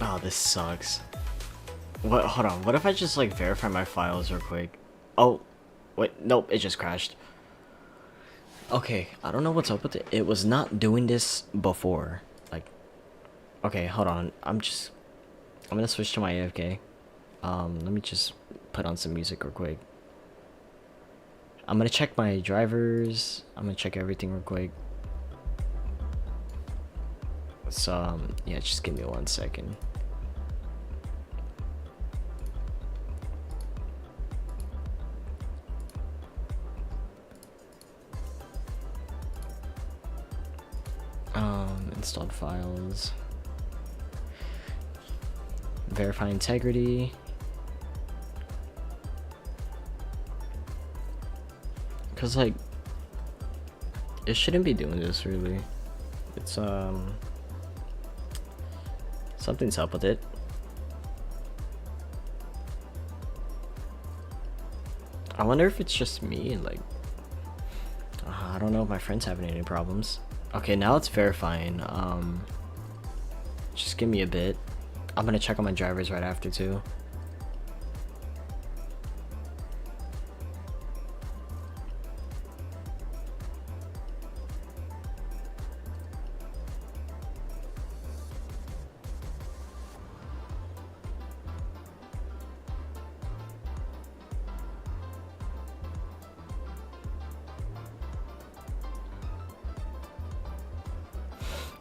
Oh, this sucks. What? Hold on. What if I just like verify my files real quick? Oh, wait. Nope. It just crashed. Okay. I don't know what's up with it. It was not doing this before. Like, okay. Hold on. I'm gonna switch to my AFK. Let me just put on some music real quick. I'm gonna check my drivers. I'm gonna check everything real quick. So, yeah, just give me 1 second. Installed files. Verify integrity. Cause like, it shouldn't be doing this really. It's something's up with it. I wonder if it's just me. Like, I don't know if my friend's having any problems. Okay, now it's verifying. Just give me a bit. I'm gonna check on my drivers right after too.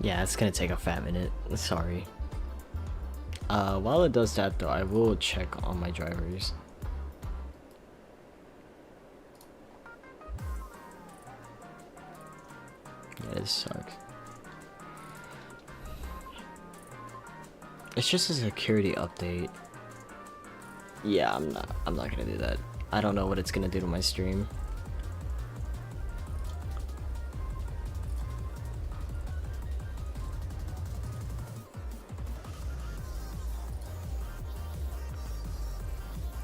Yeah, it's gonna take a fat minute. Sorry. While it does that though, I will check on my drivers. Yeah, this sucks. It's just a security update. Yeah, I'm not gonna do that. I don't know what it's gonna do to my stream.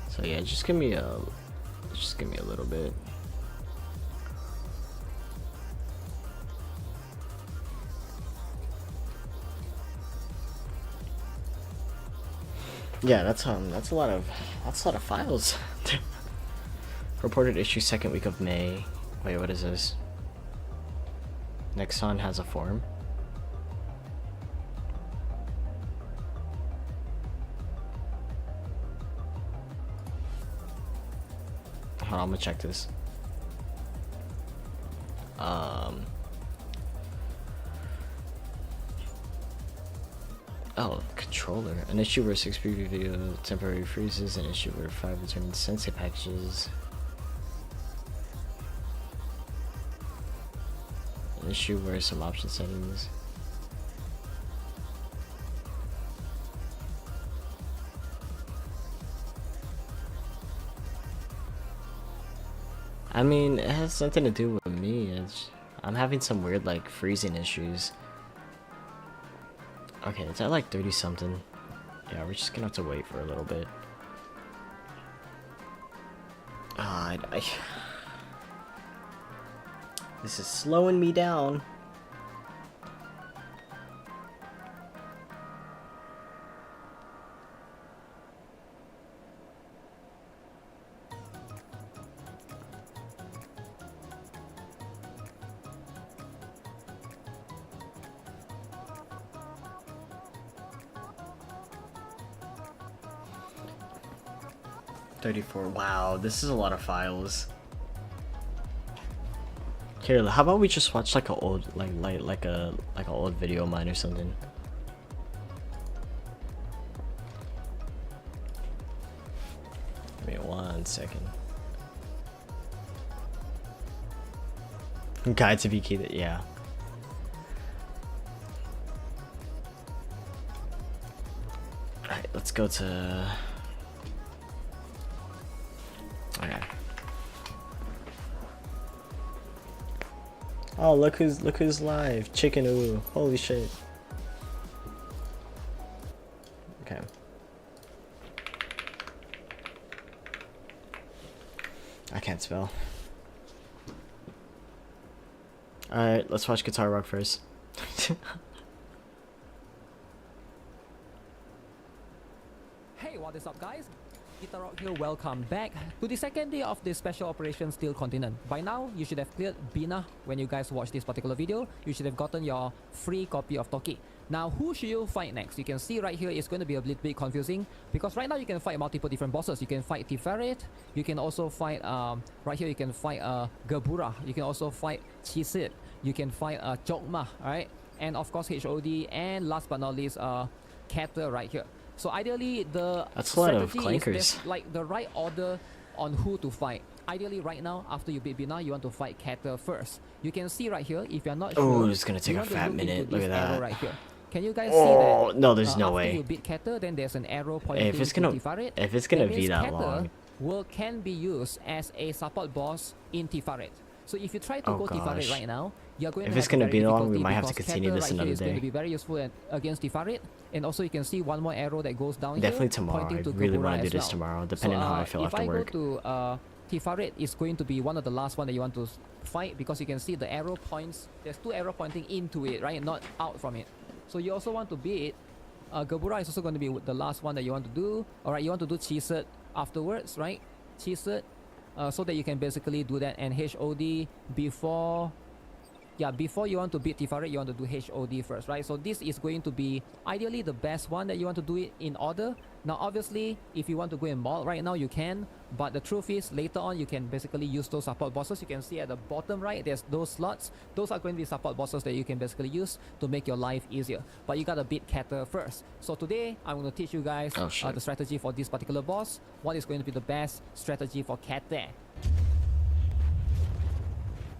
So yeah, just give me a little bit. Yeah, that's a lot of files. Reported issue 2nd week of May. Wait, what is this? Nexon has a form. Hold on, I'm gonna check this. Oh, controller. An issue where 6 preview video temporary freezes, an issue where 5 return sensei packages. An issue where some option settings. I mean, it has something to do with me. I'm having some weird like freezing issues. Okay, it's at like 30 something. Yeah, we're just gonna have to wait for a little bit. This is slowing me down. Wow, this is a lot of files. Here, how about we just watch like a old like an old video of mine or something? Give me 1 second. Guide to VK, yeah. Alright, let's go to. Okay. Oh, look who's live. Chicken Ooh. Holy shit. Okay. I can't spell. Alright, let's watch Guitar Rock first. Hey, what is up, guys? Guitar Rock here, welcome back to the second day of the special operation Steel Continent. By now, you should have cleared Bina. When you guys watch this particular video, you should have gotten your free copy of Toki. Now, who should you fight next? You can see right here it's going to be a little bit confusing because right now you can fight multiple different bosses. You can fight Tiferet, you can also fight, right here you can fight Gebura, you can also fight Chisit, you can fight Jokma, alright? And of course HOD, and last but not least, Kater right here. So ideally, that's a lot of strategy is clankers. like the right order on who to fight. Ideally, right now, after you beat Bina, you want to fight Kater first. You can see right here, if you're not sure, Oh, it's gonna take you a want to fat look minute. into Look this at arrow that. right here. Can you guys see Oh that? no, there's no After way. you beat Kater, then there's an arrow pointing If it's to gonna Tiferet. be means that Kater long. can be used as a support boss in Tiferet. So if you try to Oh, go Tiferet gosh. right now, you're going If to it's have gonna very be long, we difficulty might have to because continue Kater this right here another is going to day. be very useful against Tiferet. And also you can see one more arrow that goes down Definitely here, tomorrow. I pointing to really Gebura want to do as this well. tomorrow, depending on how I feel after work. If I go to Tiferet, is going to be one of the last one that you want to fight because you can see the arrow points. There's two arrow pointing into it, right? Not out from it. So you also want to beat Gebura is also going to be the last one that you want to do. Alright, you want to do Chiset afterwards, right? Chiset, so that you can basically do that, and HOD before. Yeah, before you want to beat Tiferet, you want to do HOD first, right? So this is going to be ideally the best one that you want to do it in order. Now, obviously, if you want to go in malt right now, you can. But the truth is, later on, you can basically use those support bosses. You can see at the bottom right, there's those slots. Those are going to be support bosses that you can basically use to make your life easier. But you gotta beat Kater first. So today, I'm going to teach you guys the strategy for this particular boss. What is going to be the best strategy for Kater.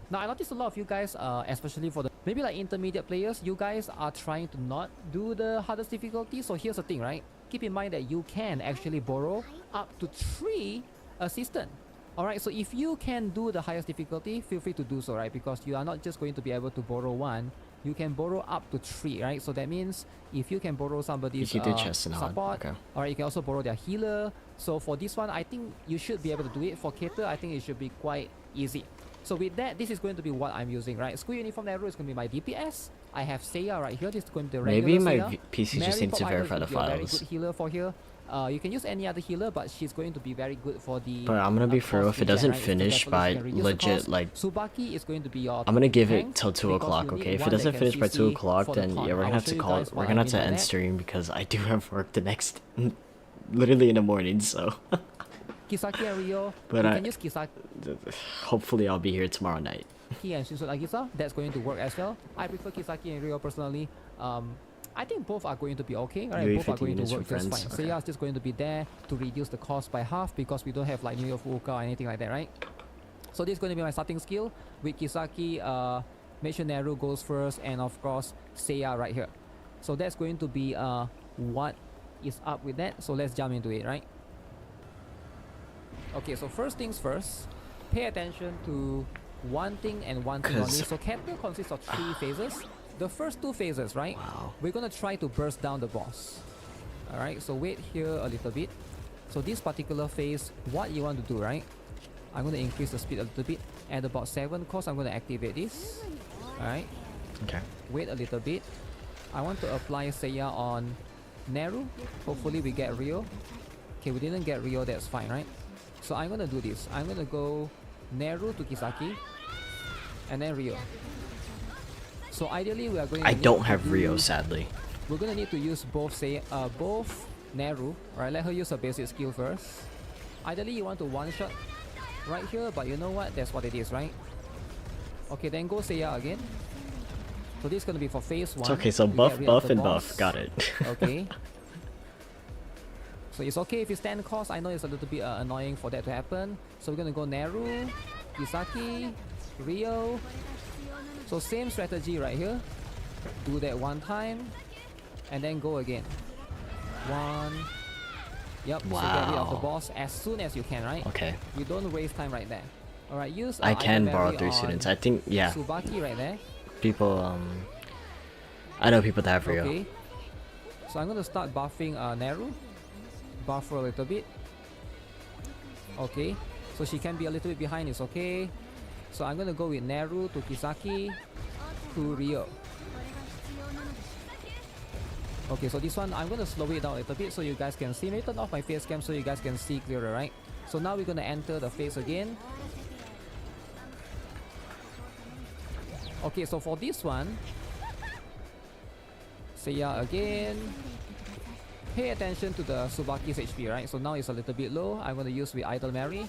Now, I noticed a lot of you guys, especially for the maybe like intermediate players, you guys are trying to not do the hardest difficulty. So here's the thing, right? Keep in mind that you can actually borrow up to 3 assistants. Alright, so if you can do the highest difficulty, feel free to do so, right? Because you are not just going to be able to borrow 1, you can borrow up to 3, right? So that means if you can borrow somebody's support, alright, you can also borrow their healer. So for this one, I think you should be able to do it. For Kater, I think it should be quite easy. So with that, this is going to be what I'm using, right? School Uniform Arrow is going to be my DPS. I have Seiya right here. This is going to be the regular Maybe my Seiya. PC just needs to verify the files. Very good healer for here. You can use any other healer, but she's going to be very good for the. But I'm gonna be for real, if it doesn't finish by legit like. Subaki is going to be your. I'm gonna give it till 2 o'clock, okay? If it doesn't finish by 2 o'clock, then yeah, we're gonna have to call. We're gonna have to end stream because I do have work the next, literally in the morning. So. Kisaki and Rio. But you can use Kisaki. Hopefully, I'll be here tomorrow night. And Shinsun Agisa, that's going to work as well. I prefer Kisaki and Rio personally. I think both are going to be okay, right? Both are going to work just fine. Okay. Seiya is just going to be there to reduce the cost by half because we don't have like New York Fuka or anything like that, right? So this is going to be my starting skill with Kisaki. Make sure Naru goes first, and of course Seiya right here. So that's going to be what is up with that. So let's jump into it, right? Okay, so first things first, pay attention to one thing and one thing only. So Kater consists of 3 phases. the first two phases, right? Wow. We're gonna try to burst down the boss. Alright, so wait here a little bit. So this particular phase, what you want to do, right? I'm gonna increase the speed a little bit. At about 7 cost, I'm gonna activate this. Alright, Okay. wait a little bit. I want to apply Seiya on Neru. Hopefully we get Rio. Okay, we didn't get Rio, that's fine, right? So I'm gonna do this. I'm gonna go Neru to Kisaki and then Rio. So ideally we are going to I need don't to have Rio, use- sadly. We're gonna need to use both both Neru. Alright, let her use her basic skill first. Ideally you want to one shot right here, but you know what? That's what it is, right? Okay, then go Seiya again. So this is gonna be for phase 1. It's okay, so to get buff, rid of buff, the and boss. buff. Got it. Okay. So it's okay if you stand cost. I know it's a little bit annoying for that to happen. So we're gonna go Neru, Kisaki, Rio. So same strategy right here. Do that one time, and then go again. One. Yep. So get rid of the Wow. boss as soon as you can, right? Okay. You don't waste time right there. All right. Use. I can item borrow berry 3 on students. I think, yeah. Tsubaki right there. People, I know people that have Rio. Okay. So I'm gonna start buffing Neru. Buff for a little bit. Okay. So she can be a little bit behind, it's okay. So I'm gonna go with Neru to Kisaki to Rio. Okay, so this one I'm gonna slow it down a little bit so you guys can see. Maybe turn off my face cam so you guys can see clearer, right? So now we're gonna enter the phase again. Okay, so for this one, Seiya again. Pay attention to the Tsubaki's HP, right? So now it's a little bit low. I'm gonna use with Idol Mary.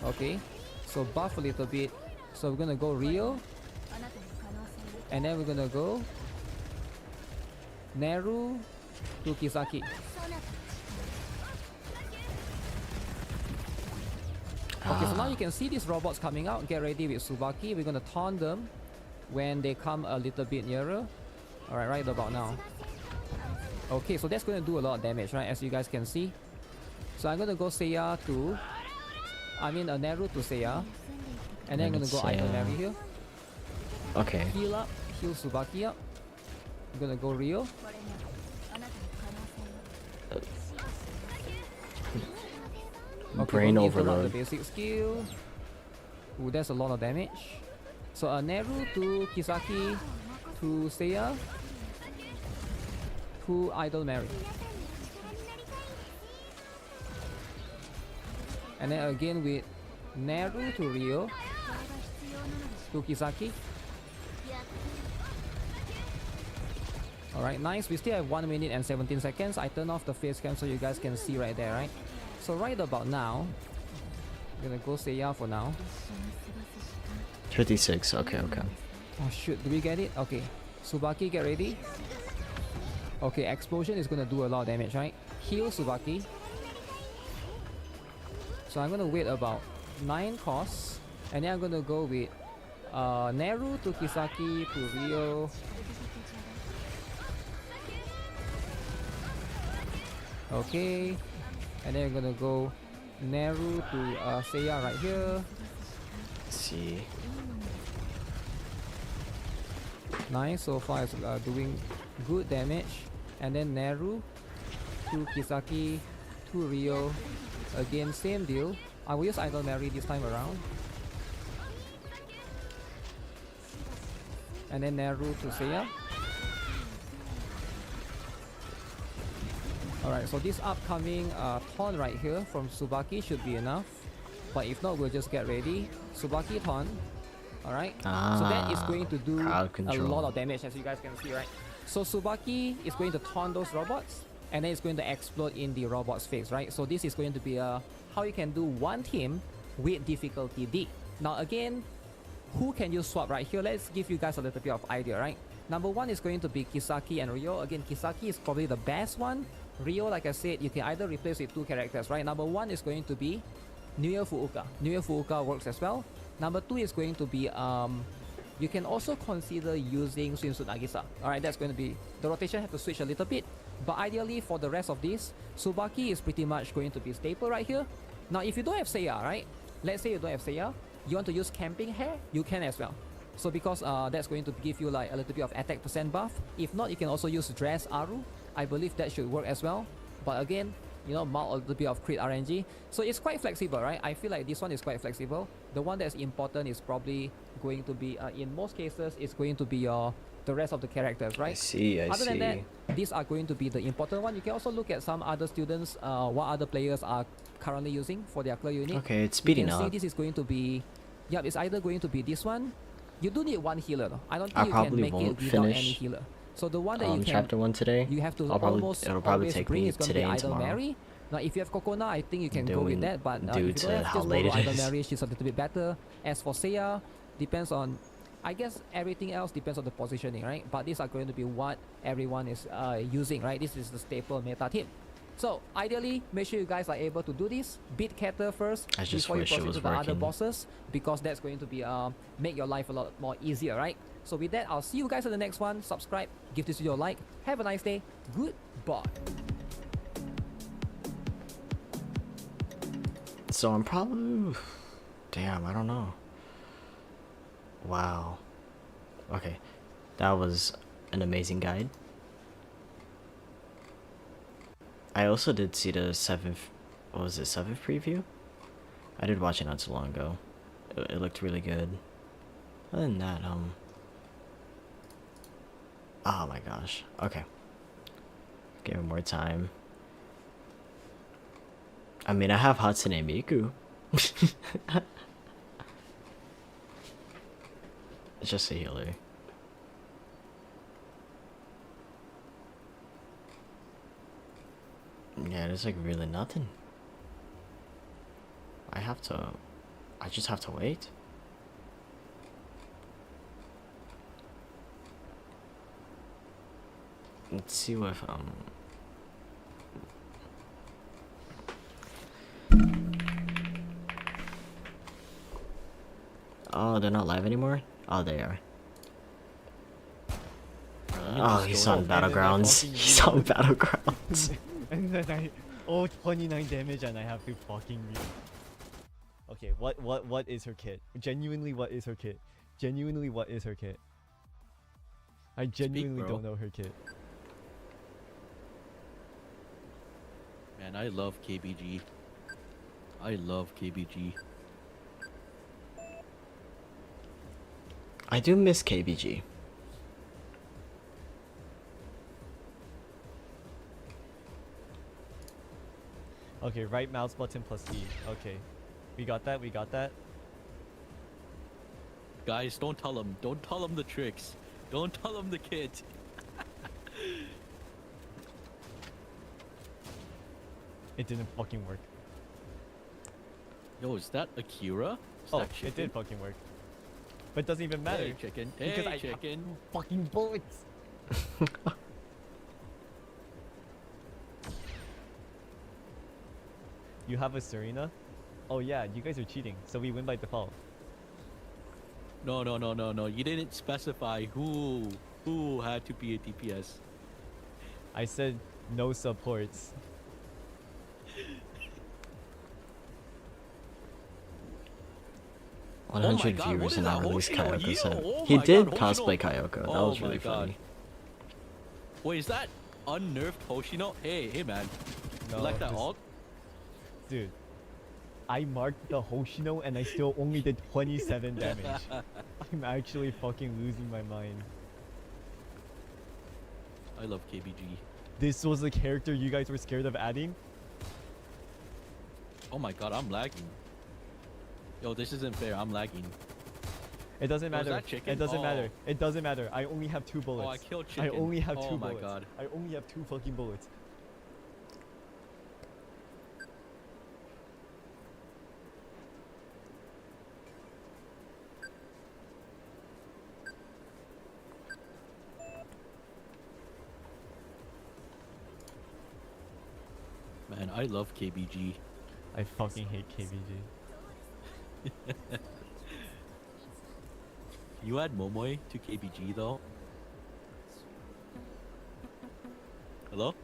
Okay, so buff a little bit. So we're gonna go Rio, and then we're gonna go Neru to Kisaki. Okay, so now you can see these robots coming out. Get ready with Tsubaki. We're gonna taunt them when they come a little bit nearer. Alright, right about now. Okay, so that's gonna do a lot of damage, right? As you guys can see. So I'm gonna go Seiya to... Neru to Seiya. And then I'm gonna go Idol Mary here. Okay. Heal up, heal Tsubaki up. I'm gonna go Rio. Okay, Brain don't interrupt overload. the basic skill. Ooh, that's a lot of damage. So Neru to Kisaki to Seiya to Idol Mary. And then again with Neru to Rio to Kisaki. Alright, nice. We still have 1 minute and 17 seconds. I turn off the face cam so you guys can see right there, right? So right about now, I'm gonna go Seiya for now. 56. Okay, okay. Oh shoot, do we get it? Okay. Tsubaki, get ready. Okay, explosion is gonna do a lot of damage, right? Heal Tsubaki. So I'm gonna wait about 9 costs. And then I'm gonna go with Neru to Kisaki to Rio. Okay. And then I'm gonna go Neru to Seiya right here. Let's see. Nice, so far it's doing good damage. And then Neru to Kisaki to Rio. Again, same deal. I will use Idol Mary this time around. And then Neru to Seiya. Alright, so this upcoming taunt right here from Tsubaki should be enough. But if not, we'll just get ready. Tsubaki taunt. Alright, so that is going to do crowd a control. lot of damage, as you guys can see, right? So Tsubaki is going to taunt those robots, and then it's going to explode in the robot's face, right? So this is going to be how you can do one team with difficulty D. Now again, who can you swap right here? Let's give you guys a little bit of idea, right? Number 1 is going to be Kisaki and Rio. Again, Kisaki is probably the best one. Rio, like I said, you can either replace with 2 characters, right? Number 1 is going to be Nuya Fuuka. Nuya Fuuka works as well. Number 2 is going to be you can also consider using Swimsuit Nagisa. Alright, that's going to be the rotation have to switch a little bit. But ideally for the rest of this, Tsubaki is pretty much going to be staple right here. Now if you don't have Seiya, right? Let's say you don't have Seiya, you want to use camping hair, you can as well. So because that's going to give you like a little bit of attack percent buff. If not, you can also use Dress Aru. I believe that should work as well. But again, you know, mount a little bit of crit RNG. So it's quite flexible, right? I feel like this one is quite flexible. The one that's important is probably going to be, in most cases, it's going to be the rest of the characters, right? I see. Other than that, these are going to be the important one. You can also look at some other students, what other players are currently using for their clear unit. Okay, it's speeding You can up. see this is going to be, yeah, it's either going to be this one. You do need one healer though. I don't I think you can probably make it won't without any finish healer. So the one that you can, chapter 1 today. you have to I'll probably, almost it'll probably always take bring me is going to be today and Idol tomorrow. Mary. Now if you have Kokona, I think you can go Doing- with that, but due if you to don't have how just late mono it Idol is. Mary, she's a little bit better. As for Seiya, depends on, I guess everything else depends on the positioning, right? But these are going to be what everyone is using, right? This is the staple meta team. So ideally, make sure you guys are able to do this. Beat Cater first I just before you wish it proceed was to the other working. bosses, because that's going to be make your life a lot more easier, right? So with that, I'll see you guys in the next one. Subscribe, give this video a like. Have a nice day. Goodbye. So I'm probably... Damn, I don't know. Wow. Okay. That was an amazing guide. I also did see the 7th... What was it? 7th preview? I did watch it not too long ago. It looked really good. Other than that, oh my gosh. Okay. Give him more time. I mean, I have Hatsune Miku. It's just a healer. Yeah, there's like really nothing. I just have to wait. Let's see if oh, they're not live anymore? Oh, they are. Oh, he's on Battlegrounds. He's on Battlegrounds. And then oh, 29 damage and I have to fucking read. Okay, what is her kit? Genuinely, what is her kit? Genuinely, what is her kit? I genuinely bro. don't know her kit. Man, I love KBG. I love KBG. I do miss KBG. Okay, right mouse button plus D. Okay. We got that, we got that. Guys, don't tell him. Don't tell him the tricks. Don't tell him the kit. It didn't fucking work. Yo, is that Akira? Is Oh, that it did fucking work. But it doesn't even matter. Hey, chicken. Because Hey, I have chicken. fucking bullets. You have a Serena? Oh yeah, you guys are cheating, so we win by default. No, no, no, no, no. You didn't specify who had to be a DPS. I said no supports. my 100 God, what viewers is and I that released Hoshino Kyoko heal? said. Oh He my did God, cosplay Hoshino. Kyoko. That Oh was my really God. funny. Wait, is that unnerved Hoshino? Hey, man. No, You like that this- alt? Dude, I marked the Hoshino and I still only did 27 damage. I'm actually fucking losing my mind. I love KBG. This was the character you guys were scared of adding? Oh my God, I'm lagging. Yo, this isn't fair. I'm lagging. It doesn't Oh, is matter. that chicken? It doesn't Oh. matter. It doesn't matter. I only have 2 bullets. Oh, I killed I chicken. only have 2 Oh my bullets. God. I only have 2 fucking bullets. Man, I love KBG. I fucking hate KBG. You add Momoy to KBG though? Hello?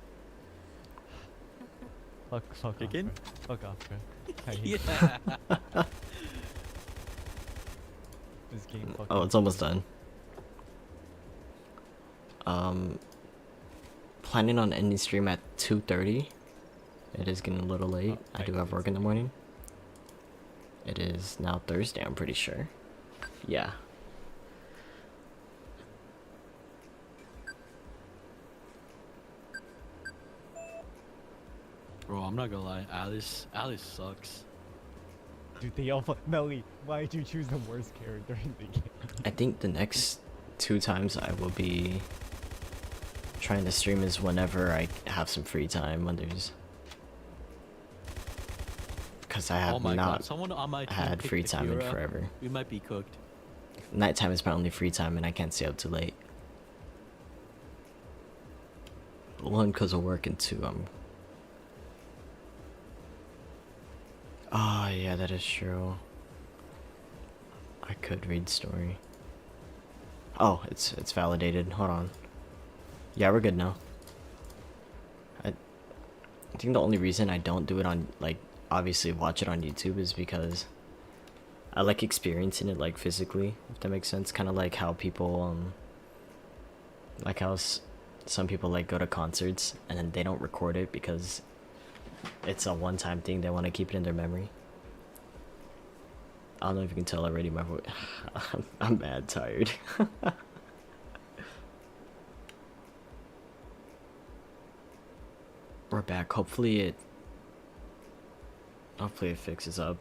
Fuck off. Chicken? Bro. Fuck off, bro. I hate Yeah. this game fucking. Oh, it's almost done. Planning on ending stream at 2:30. It is getting a little late. I do have work in the morning. It is now Thursday, I'm pretty sure. Yeah. Bro, I'm not gonna lie, Alice sucks. Dude, they all Melly, why did you choose the worst character in the game? I think the next 2 times I will be trying to stream is whenever I have some free time, when there's... Because I have Oh my god, not someone on my team had picked free time in Akira. forever. We might be cooked. Nighttime is my only free time and I can't stay up too late. 1, because of work, and 2, Oh yeah, that is true. I could read story. Oh, it's validated. Hold on. Yeah, we're good now. I think the only reason I don't do it on, like, obviously watch it on YouTube is because I like experiencing it, like, physically, if that makes sense. Kind of like how people like how some people like go to concerts and then they don't record it because it's a one-time thing. They want to keep it in their memory. I don't know if you can tell already. My voice. I'm mad tired. We're back. Hopefully it fixes up.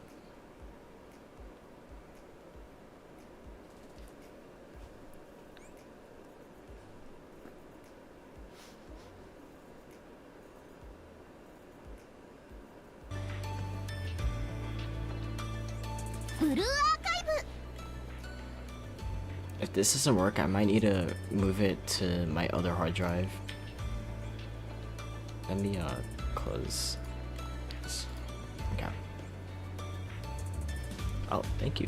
If this doesn't work, I might need to move it to my other hard drive. Let me close this. Okay. Oh, thank you.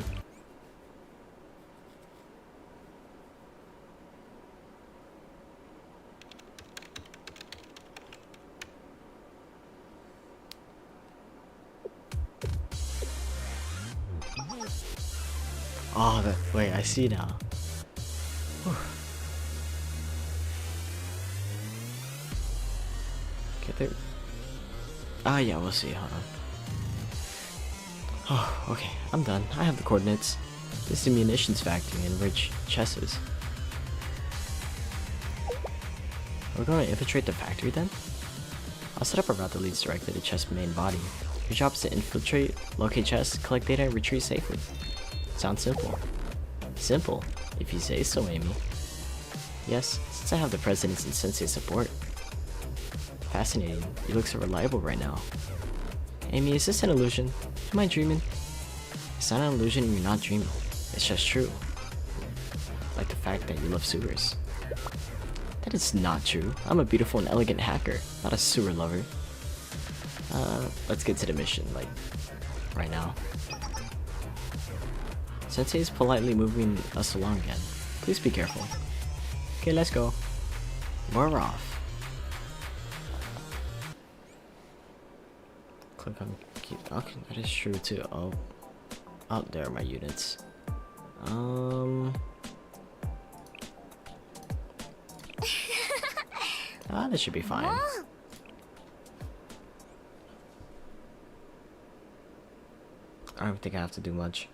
Oh, wait, I see now. Whew. Get there. Ah, yeah, we'll see. Hold on. Oh, okay, I'm done. I have the coordinates. This is the munitions factory in which chess is. We're going to infiltrate the factory then? I'll set up a route that leads directly to chess' main body. Your job is to infiltrate, locate chess, collect data, and retreat safely. Sounds simple. Simple, if you say so, Amy. Yes, since I have the President's and Sensei's support. Fascinating. You look so reliable right now. Amy, is this an illusion? Am I dreaming? It's not an illusion and you're not dreaming. It's just true. Like the fact that you love sewers. That is not true. I'm a beautiful and elegant hacker, not a sewer lover. Let's get to the mission, like, right now. Sensei is politely moving us along again. Please be careful. Okay, let's go. We're off. Click on keep. Okay, that is true too. Oh, out there are my units. This should be fine. I don't think I have to do much.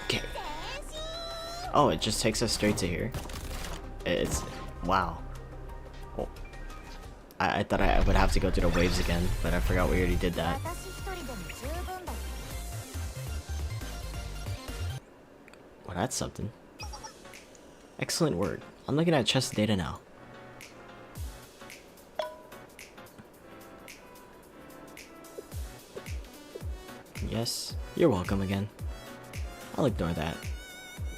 Okay. Oh, it just takes us straight to here. It's... wow. Oh. I thought I would have to go through the waves again, but I forgot we already did that. Well, that's something. Excellent word. I'm looking at chess data now. Yes, you're welcome again. I'll ignore that.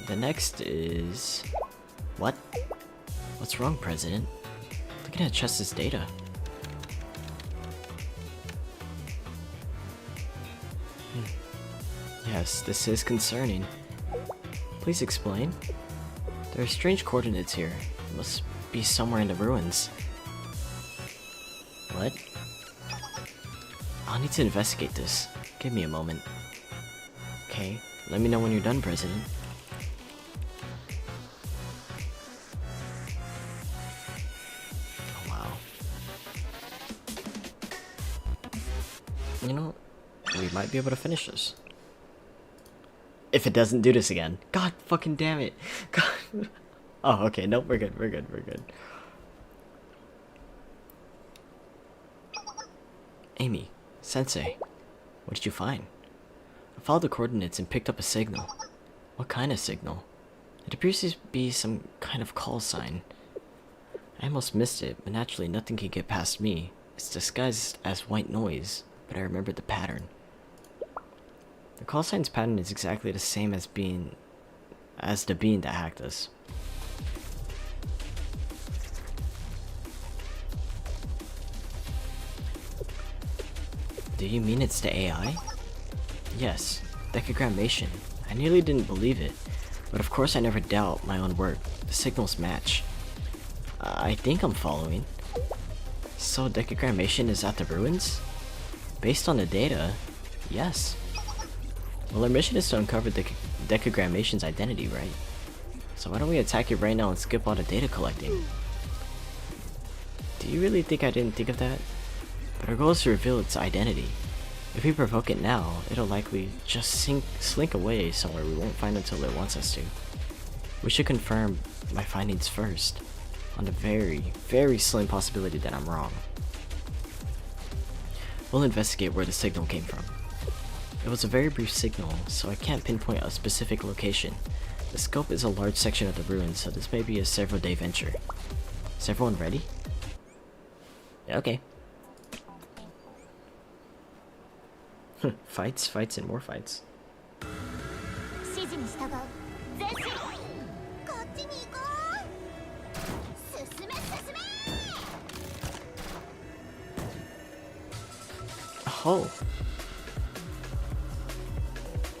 The next is... what? What's wrong, President? Looking at Chess's data. Yes, this is concerning. Please explain. There are strange coordinates here. It must be somewhere in the ruins. What? I'll need to investigate this. Give me a moment. Okay, let me know when you're done, President. Oh, wow. You know, we might be able to finish this. If it doesn't do this again. God fucking damn it. God. Oh, okay, nope, we're good, we're good, we're good. Amy, Sensei, what did you find? I followed the coordinates and picked up a signal. What kind of signal? It appears to be some kind of call sign. I almost missed it, but naturally nothing can get past me. It's disguised as white noise, but I remembered the pattern. The call sign's pattern is exactly the same as the being that hacked us. Do you mean it's the AI? Yes, decagrammation. I nearly didn't believe it, but of course I never doubt my own work. The signals match. I think I'm following. So decagrammation is at the ruins? Based on the data, yes. Well, our mission is to uncover decagrammation's identity, right? So why don't we attack it right now and skip all the data collecting? Do you really think I didn't think of that? But our goal is to reveal its identity. If we provoke it now, it'll likely just slink away somewhere we won't find until it wants us to. We should confirm my findings first, on the very, very slim possibility that I'm wrong. We'll investigate where the signal came from. It was a very brief signal, so I can't pinpoint a specific location. The scope is a large section of the ruins, so this may be a several-day venture. Is everyone ready? Okay. Fights, fights, and more fights. 指示に従う前進こっちに行こう進め進め Oh.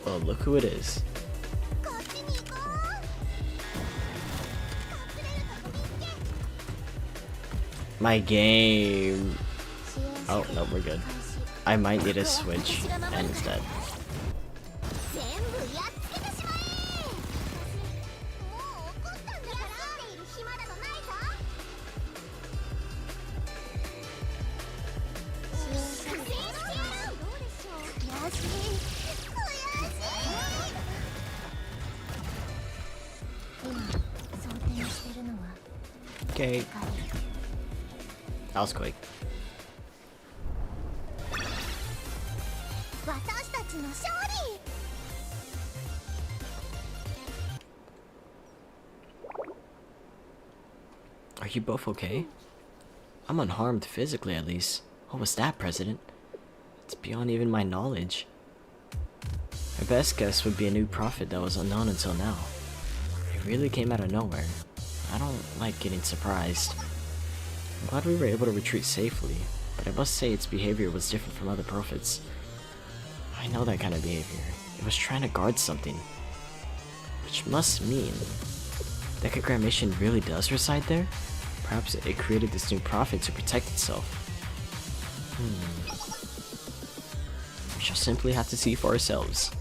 Oh, look who it is. こっちに行こう隠れるとこ見つけ My game. 支援者 Oh, no, we're good. I might need a switch and it's dead. 全部やっつけてしまえもう怒ったんだから休んでいる暇などないぞ支援者のどうでしょう悔しい今想定してるのは Okay. That was quick. 私たちの勝利 Are you both okay? I'm unharmed physically, at least. What was that, President? It's beyond even my knowledge. My best guess would be a new prophet that was unknown until now. It really came out of nowhere. I don't like getting surprised. I'm glad we were able to retreat safely, but I must say its behavior was different from other prophets. I know that kind of behavior. It was trying to guard something. Which must mean decagrammation really does reside there? Perhaps it created this new prophet to protect itself. We shall simply have to see for ourselves.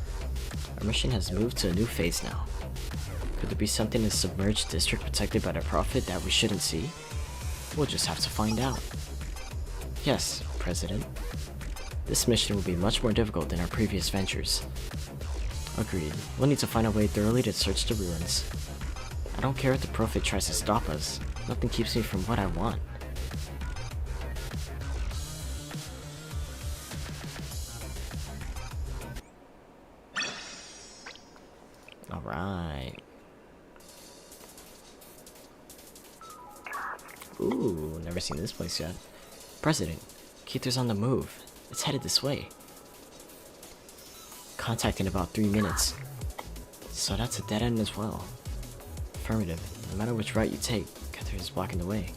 Our mission has moved to a new phase now. Could there be something in the submerged district protected by the prophet that we shouldn't see? We'll just have to find out. Yes, President. This mission will be much more difficult than our previous ventures. Agreed. We'll need to find a way thoroughly to search the ruins. I don't care if the prophet tries to stop us. Nothing keeps me from what I want. Alright. Ooh, never seen this place yet. President, Keither's on the move. It's headed this way. Contact in about 3 minutes. So that's a dead end as well. Affirmative. No matter which route you take, Keither is blocking the way.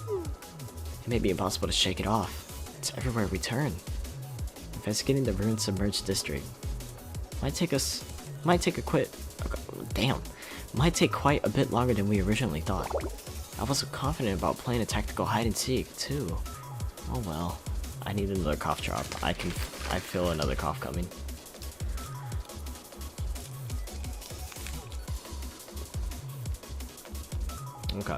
It may be impossible to shake it off. It's everywhere we turn. Investigating the ruined submerged district. Might take quite a bit longer than we originally thought. I was so confident about playing a tactical hide and seek, too. Oh well. I need another cough drop. I feel another cough coming. Okay.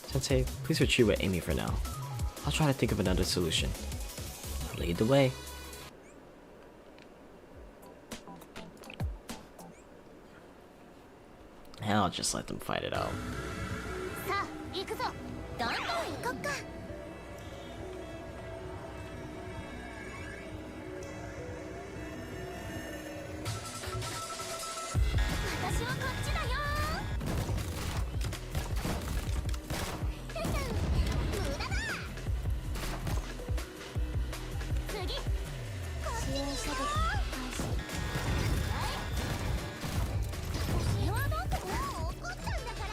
Sensei, please retreat with Amy for now. I'll try to think of another solution. Lead the way. And I'll just let them fight it out. さあ行くぞどんどん行こっか私はこっちだよ無駄だ次こっちに行くよそれは僕もう怒ったんだから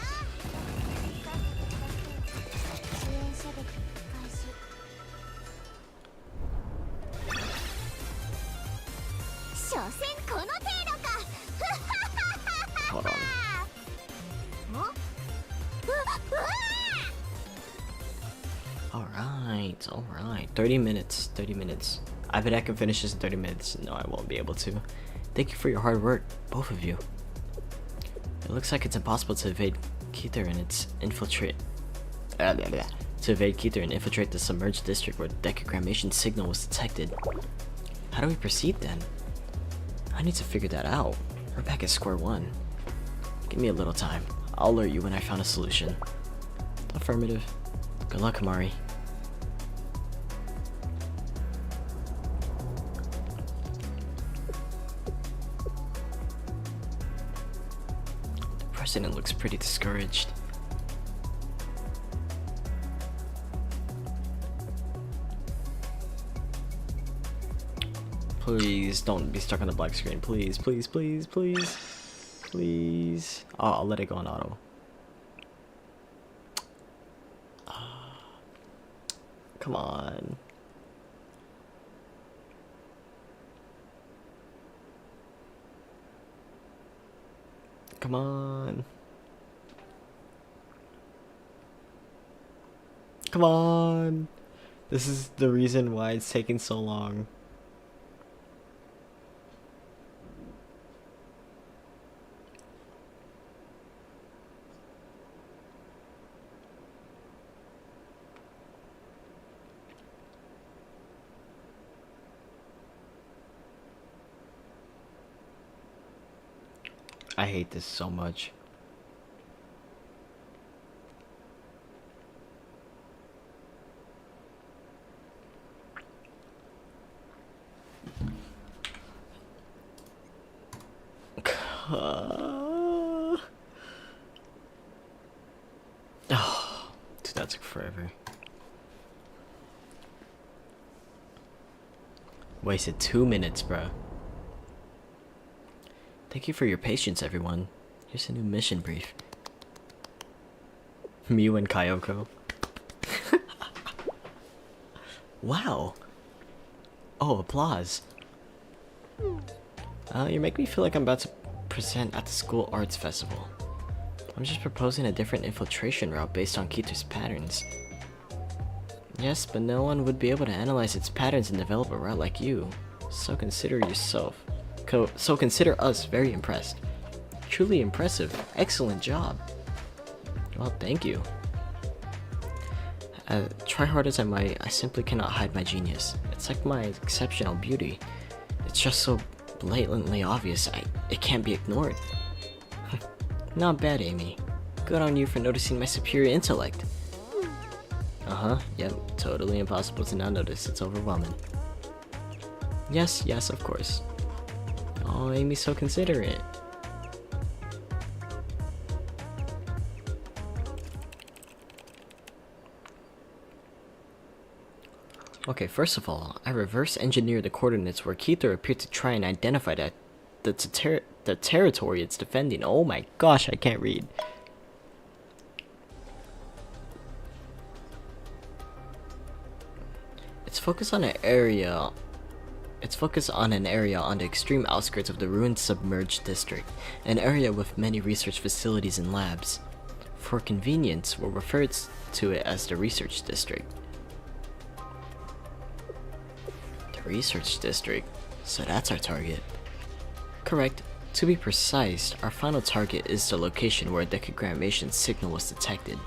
支援射撃開始所詮この程度か Hold on. お Alright, alright. 30 minutes, 30 minutes. I bet I can finish this in 30 minutes. No, I won't be able to. Thank you for your hard work, both of you. It looks like it's impossible to evade Keter and infiltrate the submerged district where the decagrammation signal was detected. How do we proceed then? I need to figure that out. We're back at square one. Give me a little time. I'll alert you when I found a solution. Affirmative. Good luck, Amari. The president looks pretty discouraged. Please don't be stuck on the black screen. Please, please, please, please. Please. Oh, I'll let it go on auto. Come on. Come on. Come on. This is the reason why it's taking so long. I hate this so much. Oh, dude, that took forever. Wasted 2 minutes, bro. Thank you for your patience, everyone. Here's a new mission brief. Mew and Kyoko. Wow. Oh, applause. You make me feel like I'm about to present at the school arts festival. I'm just proposing a different infiltration route based on Kito's patterns. Yes, but no one would be able to analyze its patterns and develop a route like you. So consider yourself. So consider us very impressed. Truly impressive. Excellent job. Well, thank you. Try hard as I might, I simply cannot hide my genius. It's like my exceptional beauty. It's just so blatantly obvious, it can't be ignored. Not bad, Amy. Good on you for noticing my superior intellect. Yep, totally impossible to not notice, it's overwhelming. Yes, of course. Oh, Amy's so considerate. Okay, first of all, I reverse engineered the coordinates where Keter appeared to try and identify the territory it's defending. Oh my gosh, I can't read. It's focused on an area on the extreme outskirts of the ruined submerged district, an area with many research facilities and labs. For convenience, we'll refer to it as the Research District. The Research District? So that's our target. Correct. To be precise, our final target is the location where a decaggramation signal was detected.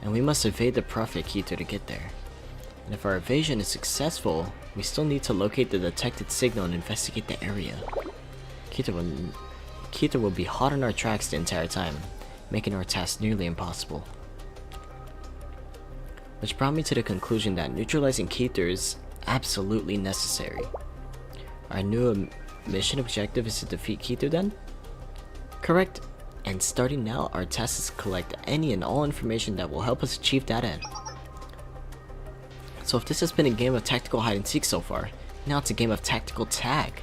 And we must evade the Prophet Keto to get there. And if our evasion is successful, we still need to locate the detected signal and investigate the area. Keto will be hot on our tracks the entire time, making our task nearly impossible. Which brought me to the conclusion that neutralizing Keto is absolutely necessary. Our new mission objective is to defeat Keto then? Correct. And starting now, our task is to collect any and all information that will help us achieve that end. So if this has been a game of tactical hide and seek so far, now it's a game of tactical tag.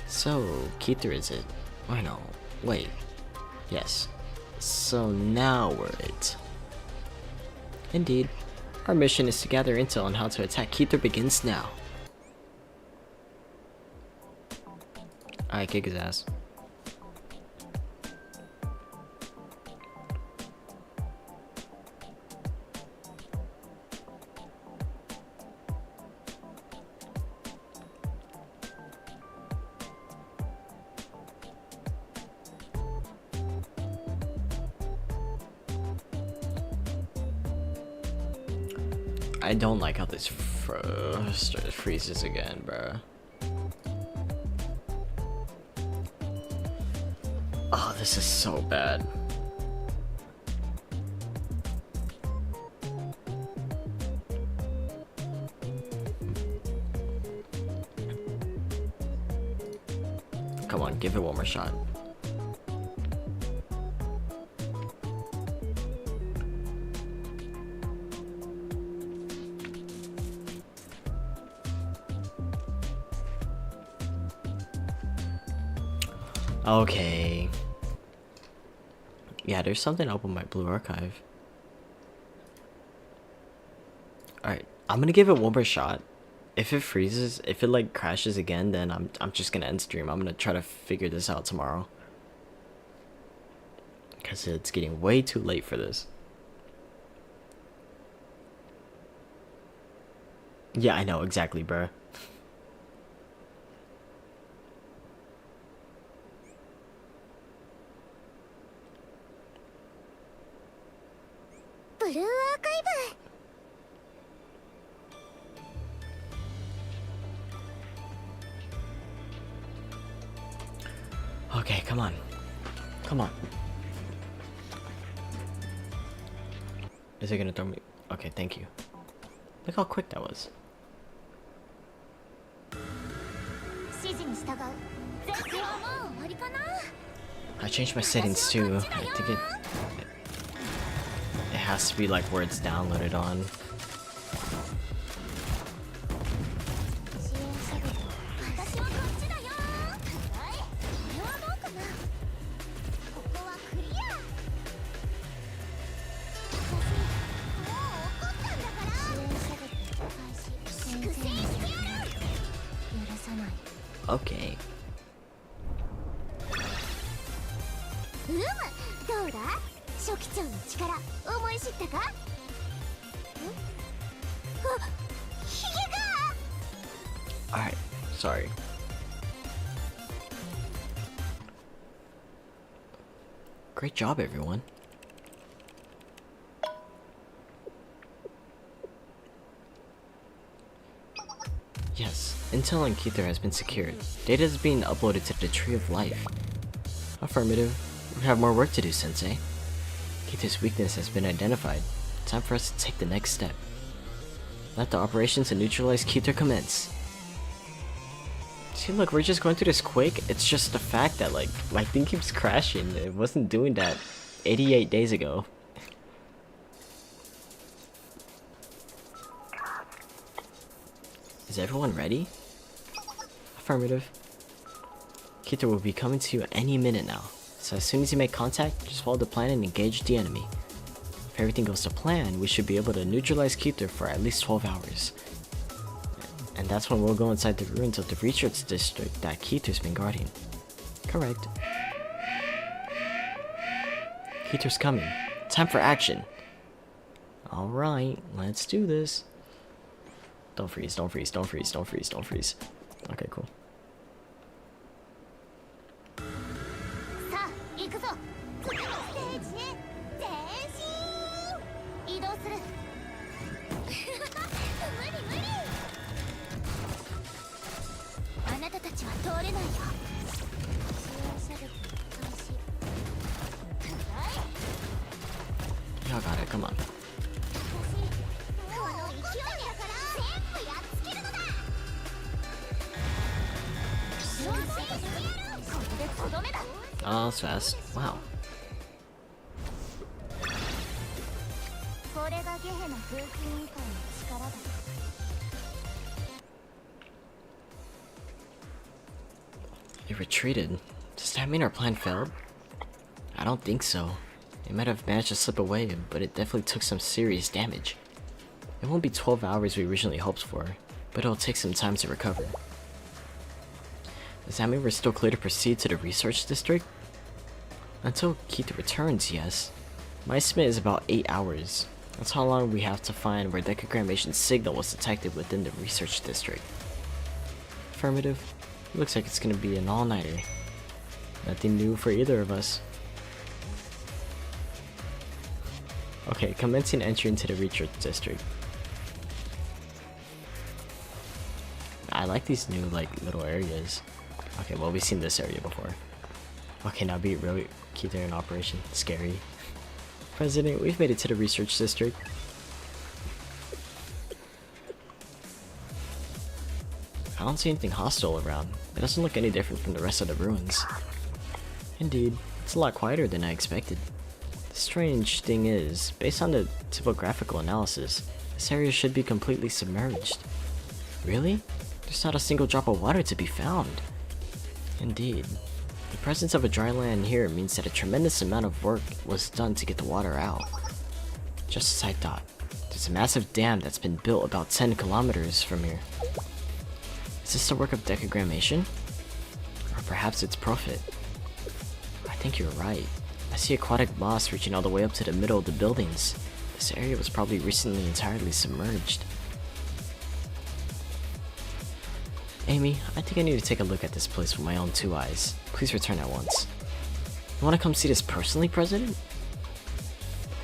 So, Keto is it? Or no, wait. Yes. So now we're it. Indeed. Our mission is to gather intel on how to attack Keto begins now. Alright, kick his ass. I don't like how this freezes again, bruh. Oh, this is so bad. Come on, give it one more shot. Okay. Yeah, there's something up on my blue archive. Alright, I'm gonna give it one more shot. If it freezes, if it like crashes again, then I'm just gonna end stream. I'm gonna try to figure this out tomorrow. Cause it's getting way too late for this. Yeah, I know, exactly, bruh. Blue Archive. Okay, come on. Come on. Is it gonna throw me? Okay, thank you. Look how quick that was. I changed my settings too. I think it has to be like where it's downloaded on. Okay. どうだ初期長の力思い知ったかんあヒゲが Alright, sorry. Great job, everyone. Yes, intel on Keter has been secured. Data is being uploaded to the Tree of Life. Affirmative. We have more work to do, Sensei. Keter's weakness has been identified. Time for us to take the next step. Let the operation to neutralize Keter commence. See, look, we're just going through this quick. It's just the fact that, like, my thing keeps crashing. It wasn't doing that 88 days ago. Is everyone ready? Affirmative. Keter will be coming to you any minute now. So as soon as you make contact, just follow the plan and engage the enemy. If everything goes to plan, we should be able to neutralize Keter for at least 12 hours. And that's when we'll go inside the ruins of the research district that Keter's been guarding. Correct. Keiter's coming. Time for action. Alright, let's do this. Don't freeze, don't freeze, don't freeze, don't freeze, don't freeze. Okay, cool. さあ行くぞ次のステージへ前進移動する無理無理あなたたちは通れないよ使用射撃開始 Y'all got it, come on. 私この勢いだから全部やっつけるのだ昇進してやるこれでとどめだ Oh, that's fast. Wow. これがゲヘの風紀委員会の力だ They retreated. Does that mean our plan failed? I don't think so. They might have managed to slip away, but it definitely took some serious damage. It won't be 12 hours we originally hoped for, but it'll take some time to recover. Does that mean we're still clear to proceed to the research district? Until Keita returns, yes. My estimate is about 8 hours. That's how long we have to find where decogrammation's signal was detected within the research district. Affirmative. Looks like it's gonna be an all-nighter. Nothing new for either of us. Okay, commencing entry into the research district. I like these new, like, little areas. Okay, well, we've seen this area before. Okay, now be really Keita in operation. Scary. President, we've made it to the research district. I don't see anything hostile around. It doesn't look any different from the rest of the ruins. Indeed, it's a lot quieter than I expected. The strange thing is, based on the topographical analysis, this area should be completely submerged. Really? There's not a single drop of water to be found. Indeed. The presence of a dry land here means that a tremendous amount of work was done to get the water out. Just as I thought, there's a massive dam that's been built about 10 kilometers from here. Is this the work of decogrammation? Or perhaps it's profit? I think you're right. I see aquatic moss reaching all the way up to the middle of the buildings. This area was probably recently entirely submerged. Amy, I think I need to take a look at this place with my own 2 eyes. Please return at once. You want to come see this personally, President?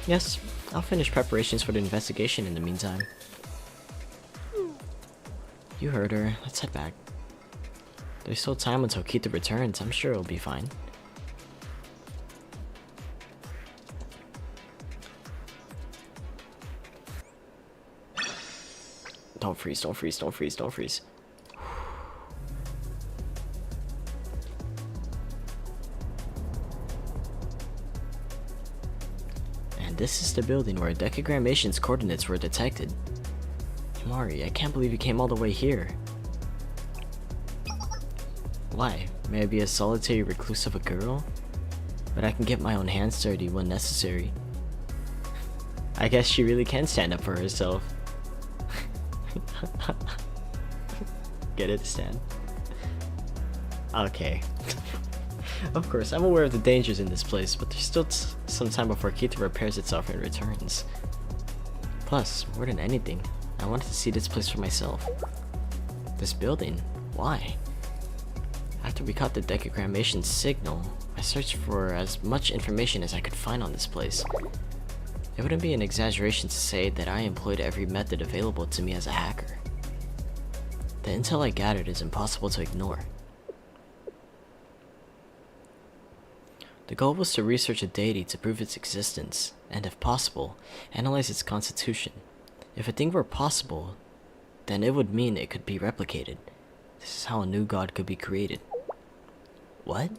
Yes, I'll finish preparations for the investigation in the meantime. You heard her. Let's head back. There's still time until Keita returns. I'm sure it'll be fine. Don't freeze, don't freeze, don't freeze, don't freeze. And this is the building where decogrammation's coordinates were detected. Himari, I can't believe you came all the way here. Why? May I be a solitary recluse of a girl? But I can get my own hands dirty when necessary. I guess she really can stand up for herself. Get it, Stan? Okay. Of course, I'm aware of the dangers in this place, but there's still some time before Keita repairs itself and returns. Plus, more than anything, I wanted to see this place for myself. This building? Why? After we caught the decogrammation signal, I searched for as much information as I could find on this place. It wouldn't be an exaggeration to say that I employed every method available to me as a hacker. The intel I gathered is impossible to ignore. The goal was to research a deity to prove its existence, and if possible, analyze its constitution. If a thing were possible, then it would mean it could be replicated. This is how a new god could be created. What?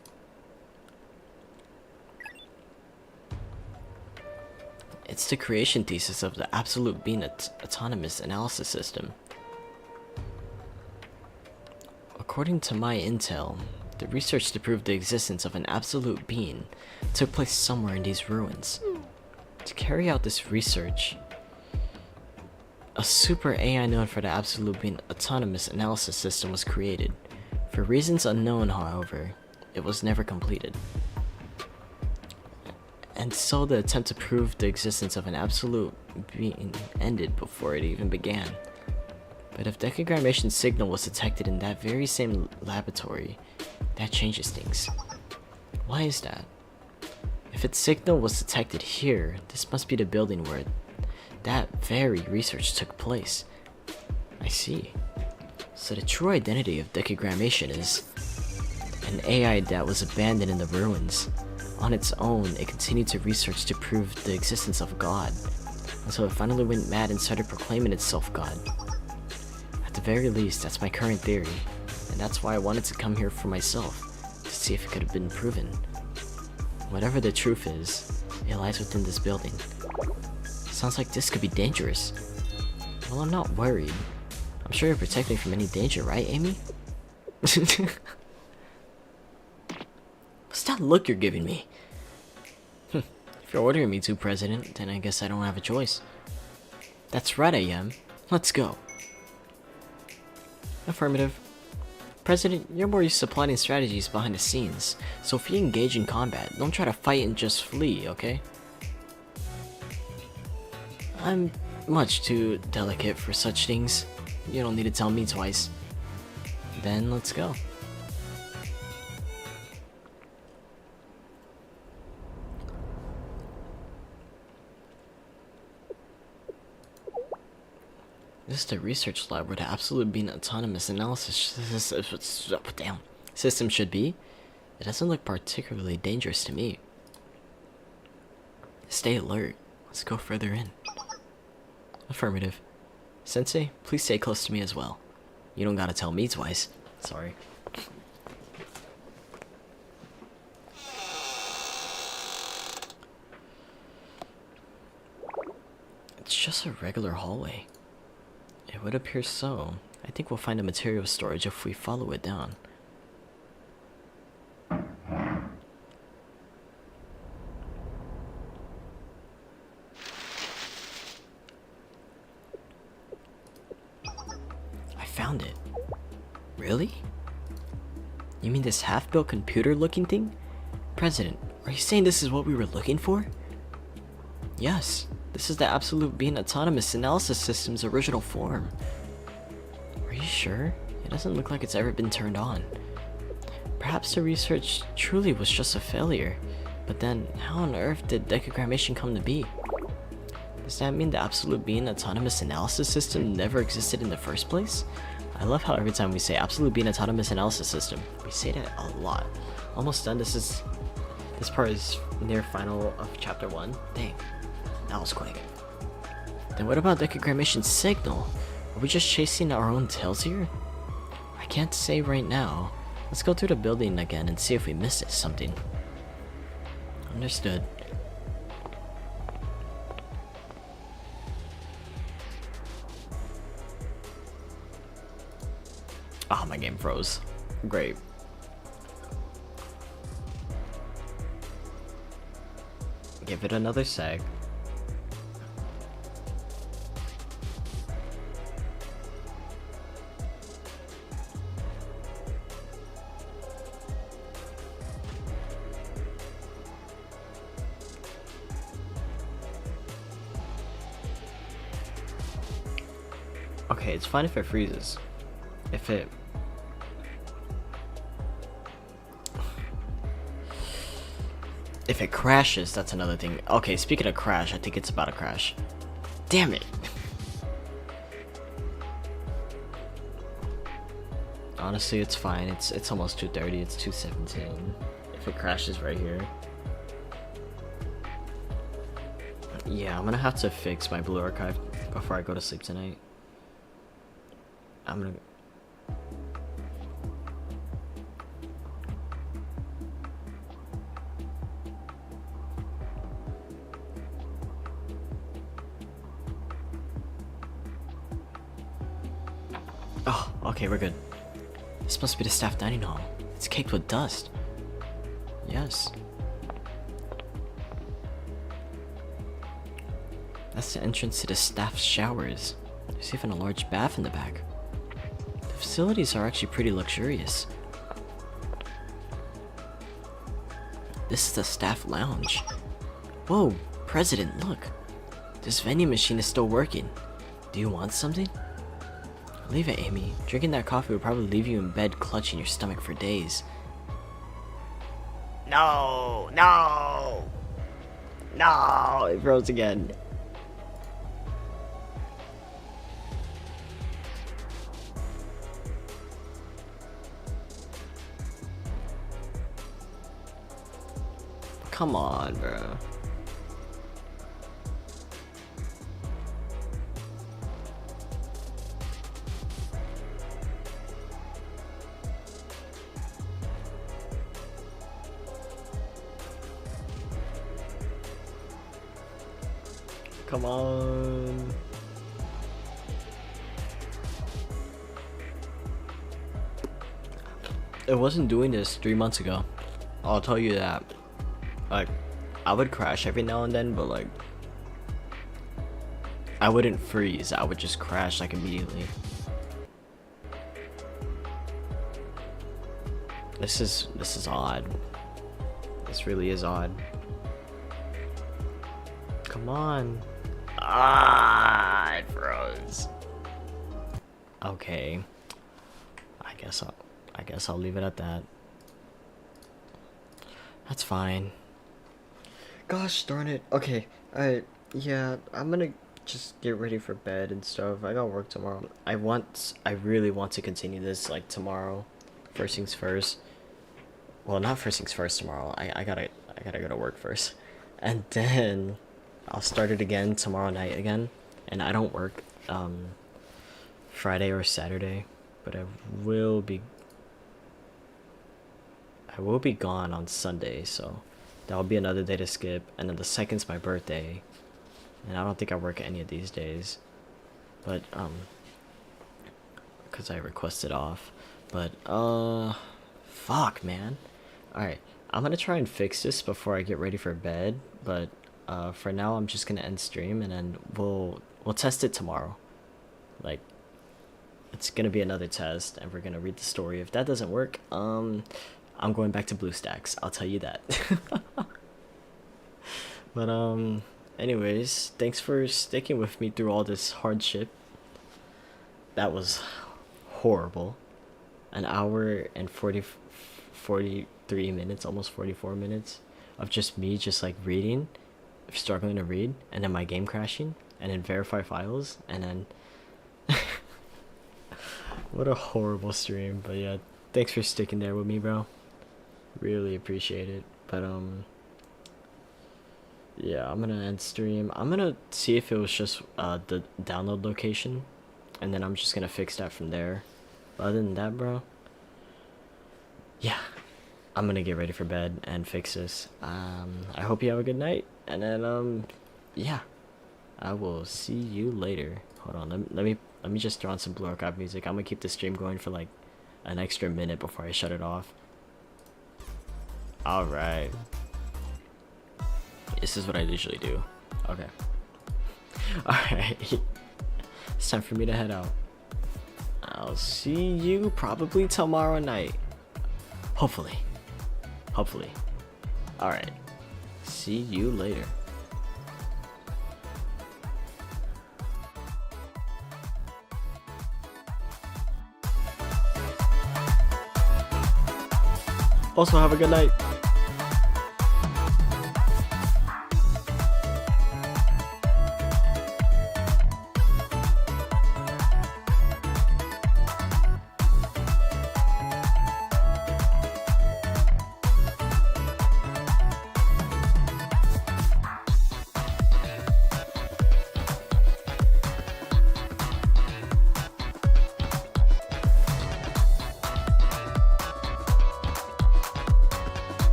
It's the creation thesis of the absolute being autonomous analysis system. According to my intel, the research to prove the existence of an absolute being took place somewhere in these ruins. To carry out this research, a super AI known for the absolute being autonomous analysis system was created. For reasons unknown, however, it was never completed. And so the attempt to prove the existence of an absolute being ended before it even began. But if decogrammation's signal was detected in that very same laboratory, that changes things. Why is that? If its signal was detected here, this must be the building where that very research took place. I see. So the true identity of decogrammation is an AI that was abandoned in the ruins. On its own, it continued to research to prove the existence of God, until it finally went mad and started proclaiming itself God. At the very least, that's my current theory, and that's why I wanted to come here for myself, to see if it could have been proven. Whatever the truth is, it lies within this building. Sounds like this could be dangerous. Well, I'm not worried. I'm sure you'll protect me from any danger, right, Amy? What's that look you're giving me? If you're ordering me to, President, then I guess I don't have a choice. That's right, I am. Let's go. Affirmative. President, you're more used to plotting strategies behind the scenes, so if you engage in combat, don't try to fight and just flee, okay? I'm much too delicate for such things. You don't need to tell me twice. Then let's go. This is the research lab where the absolute being autonomous analysis system should be. It doesn't look particularly dangerous to me. Stay alert. Let's go further in. Affirmative. Sensei, please stay close to me as well. You don't gotta tell me twice. Sorry. It's just a regular hallway. It would appear so. I think we'll find a material storage if we follow it down. I found it. Really? You mean this half-built computer-looking thing? President, are you saying this is what we were looking for? Yes. This is the absolute being autonomous analysis system's original form. Are you sure? It doesn't look like it's ever been turned on. Perhaps the research truly was just a failure, but then how on earth did decogrammation come to be? Does that mean the absolute being autonomous analysis system never existed in the first place? I love how every time we say absolute being autonomous analysis system, we say that a lot. Almost done. This part is near final of chapter 1. Dang. That was quick. Then what about decogrammation's signal? Are we just chasing our own tails here? I can't say right now. Let's go through the building again and see if we missed something. Understood. Oh, my game froze. Great. Give it another sec. Okay, it's fine if it freezes. If it crashes, that's another thing. Okay, speaking of crash, I think it's about to crash. Damn it! Honestly, it's fine. It's almost 2:30. It's 2:17. If it crashes right here. Yeah, I'm gonna have to fix my Blue Archive before I go to sleep tonight. I'm gonna... Oh, okay, we're good. This must be the staff dining hall. It's caked with dust. Yes. That's the entrance to the staff showers. There's even a large bath in the back. The facilities are actually pretty luxurious. This is the staff lounge. Whoa, President, look. This vending machine is still working. Do you want something? Leave it, Amy. Drinking that coffee will probably leave you in bed clutching your stomach for days. No! No! No! It froze again. Come on, bro. Come on. It wasn't doing this 3 months ago. I'll tell you that. Like, I would crash every now and then, but like, I wouldn't freeze. I would just crash like immediately. This is odd. This really is odd. Come on. Ah, it froze. Okay. I guess I'll leave it at that. That's fine. Gosh darn it. Okay. Alright. Yeah, I'm gonna just get ready for bed and stuff. I got work tomorrow. I really want to continue this like tomorrow. First things first. Well, not first things first tomorrow. I gotta go to work first. And then I'll start it again tomorrow night again. And I don't work Friday or Saturday, but I will be gone on Sunday, so that'll be another day to skip. And then the second's my birthday, and I don't think I work any of these days, but because I requested off. But fuck, man. All right, I'm gonna try and fix this before I get ready for bed, but for now I'm just gonna end stream, and then we'll test it tomorrow. Like, it's gonna be another test, and we're gonna read the story. If that doesn't work, I'm going back to BlueStacks, I'll tell you that. But anyways, thanks for sticking with me through all this hardship. That was horrible. An hour and 43 minutes, almost 44 minutes of just me just like reading, struggling to read, and then my game crashing, and then verify files, and then what a horrible stream. But yeah, thanks for sticking there with me, bro. Really appreciate it. But yeah, I'm gonna end stream. I'm gonna see if it was just the download location, and then I'm just gonna fix that from there. But other than that, bro, yeah, I'm gonna get ready for bed and fix this. I hope you have a good night, and then yeah, I will see you later. Hold on, let me just throw on some Blue Archive music. I'm gonna keep the stream going for like an extra minute before I shut it off. Alright. This is what I usually do. Okay. Alright. It's time for me to head out. I'll see you probably tomorrow night. Hopefully. Hopefully. Alright. See you later. Also, have a good night.